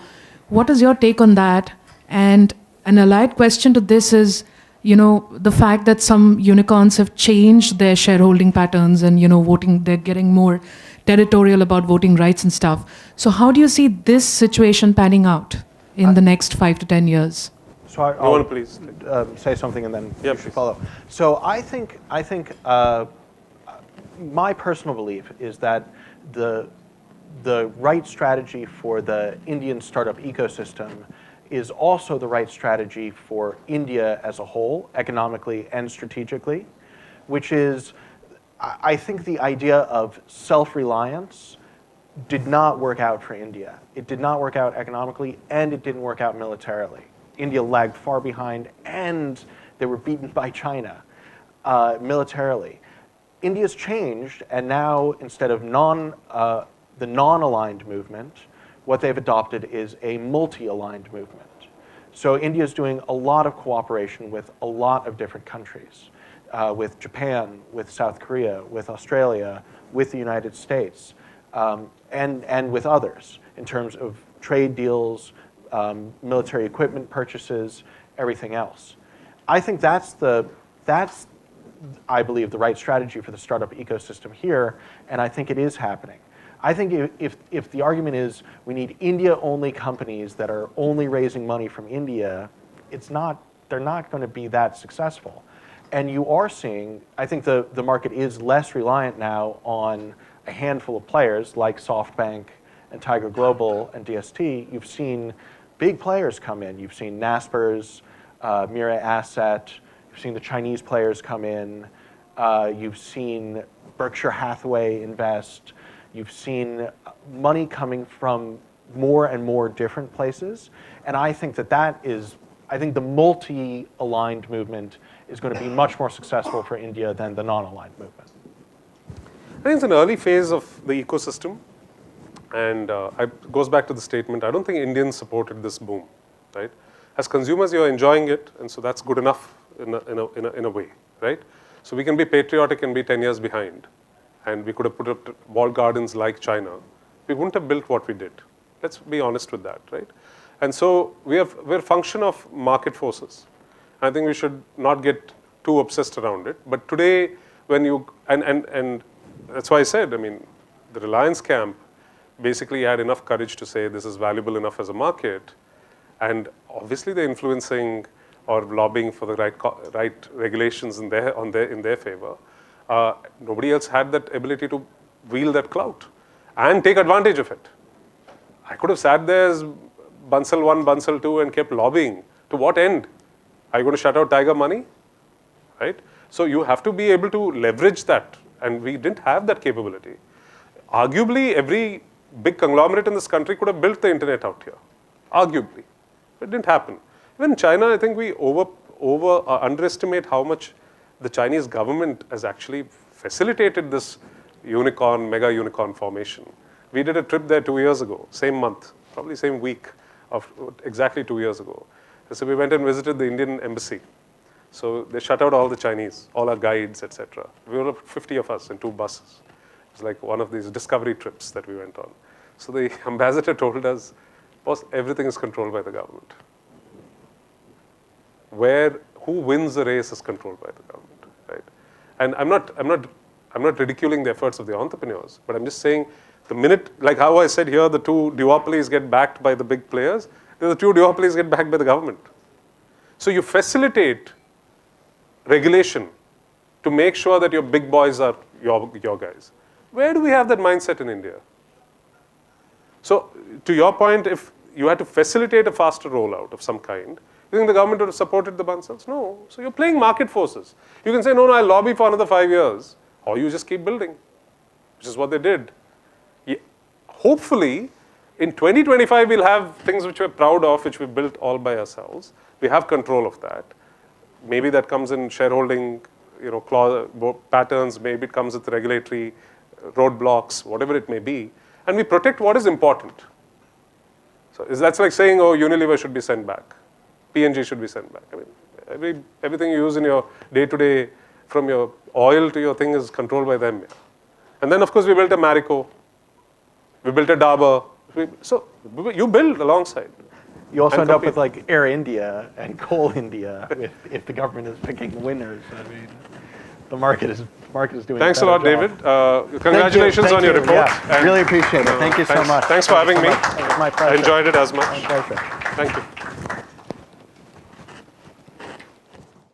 Speaker 6: what is your take on that? And an allied question to this is, the fact that some unicorns have changed their shareholding patterns and, voting, they're getting more territorial about voting rights and stuff. So how do you see this situation panning out in the next 5 to 10 years?
Speaker 1: So I'll
Speaker 2: please
Speaker 1: say something and then you should
Speaker 2: please.
Speaker 1: follow. So I think my personal belief is that the right strategy for the Indian startup ecosystem is also the right strategy for India as a whole, economically and strategically, which is, I think the idea of self-reliance did not work out for India. It did not work out economically, and it didn't work out militarily. India lagged far behind, and they were beaten by China militarily. India's changed, and now instead of the non-aligned movement, what they've adopted is a multi-aligned movement. So India's doing a lot of cooperation with a lot of different countries. with Japan, with South Korea, with Australia, with the United States, and with others in terms of trade deals, military equipment purchases, everything else. I think that's, I believe, the right strategy for the startup ecosystem here, and I think it is happening. I think if the argument is we need India-only companies that are only raising money from India, they're not going to be that successful. And you are seeing, I think the market is less reliant now on a handful of players like SoftBank and Tiger Global and DST. You've seen big players come in. You've seen Naspers, Mira Asset. You've seen the Chinese players come in. You've seen Berkshire Hathaway invest. You've seen money coming from more and more different places. And I think I think the multi-aligned movement is going to be much more successful for India than the non-aligned movement.
Speaker 2: I think it's an early phase of the ecosystem, and it goes back to the statement, I don't think Indians supported this boom, right? As consumers, you're enjoying it, and so that's good enough in a way, right? So we can be patriotic and be 10 years behind, and we could have put up walled gardens like China. We wouldn't have built what we did. Let's be honest with that, right? And so we're a function of market forces. I think we should not get too obsessed around it. But today, when you, and that's why I said, I mean, the Reliance camp basically had enough courage to say this is valuable enough as a market. And obviously they're influencing or lobbying for the right regulations in their favor. Nobody else had that ability to wield that clout and take advantage of it. I could have sat there as Bansal 1, Bansal 2 and kept lobbying. To what end? Are you going to shut out Tiger money? Right? So you have to be able to leverage that, and we didn't have that capability. Arguably, every big conglomerate in this country could have built the internet out here. Arguably. It didn't happen. Even in China, I think we underestimate how much the Chinese government has actually facilitated this mega unicorn formation. We did a trip there 2 years ago, same month, probably same week of exactly 2 years ago. So we went and visited the Indian embassy. So they shut out all the Chinese, all our guides, etc. We were 50 of us in 2 buses. It was like one of these discovery trips that we went on. So the ambassador told us, boss, everything is controlled by the government. Who wins the race is controlled by the government, right? And I'm not ridiculing the efforts of the entrepreneurs, but I'm just saying the minute, like how I said here, the 2 duopolies get backed by the big players, the 2 duopolies get backed by the government. So you facilitate regulation to make sure that your big boys are your guys. Where do we have that mindset in India? So to your point, if you had to facilitate a faster rollout of some kind, you think the government would have supported the Bansals? No. So you're playing market forces. You can say, no, I'll lobby for another 5 years. Or you just keep building, which is what they did. Hopefully, in 2025, we'll have things which we're proud of, which we built all by ourselves. We have control of that. Maybe that comes in shareholding, patterns. Maybe it comes with regulatory roadblocks, whatever it may be. And we protect what is important. So that's like saying, oh, Unilever should be sent back. P&G should be sent back. I mean, everything you use in your day-to-day, from your oil to your thing, is controlled by them. And then, of course, we built a Marico. We built a Dabur. So you build alongside.
Speaker 1: You also end up with like Air India and Coal India if the government is picking winners. I mean, the market is doing.
Speaker 2: Thanks a lot, David. Congratulations on your report.
Speaker 1: Yeah, really appreciate it. Thank you so much.
Speaker 2: Thanks for having me.
Speaker 1: It was my pleasure.
Speaker 2: I enjoyed it as much.
Speaker 1: My pleasure.
Speaker 2: Thank you.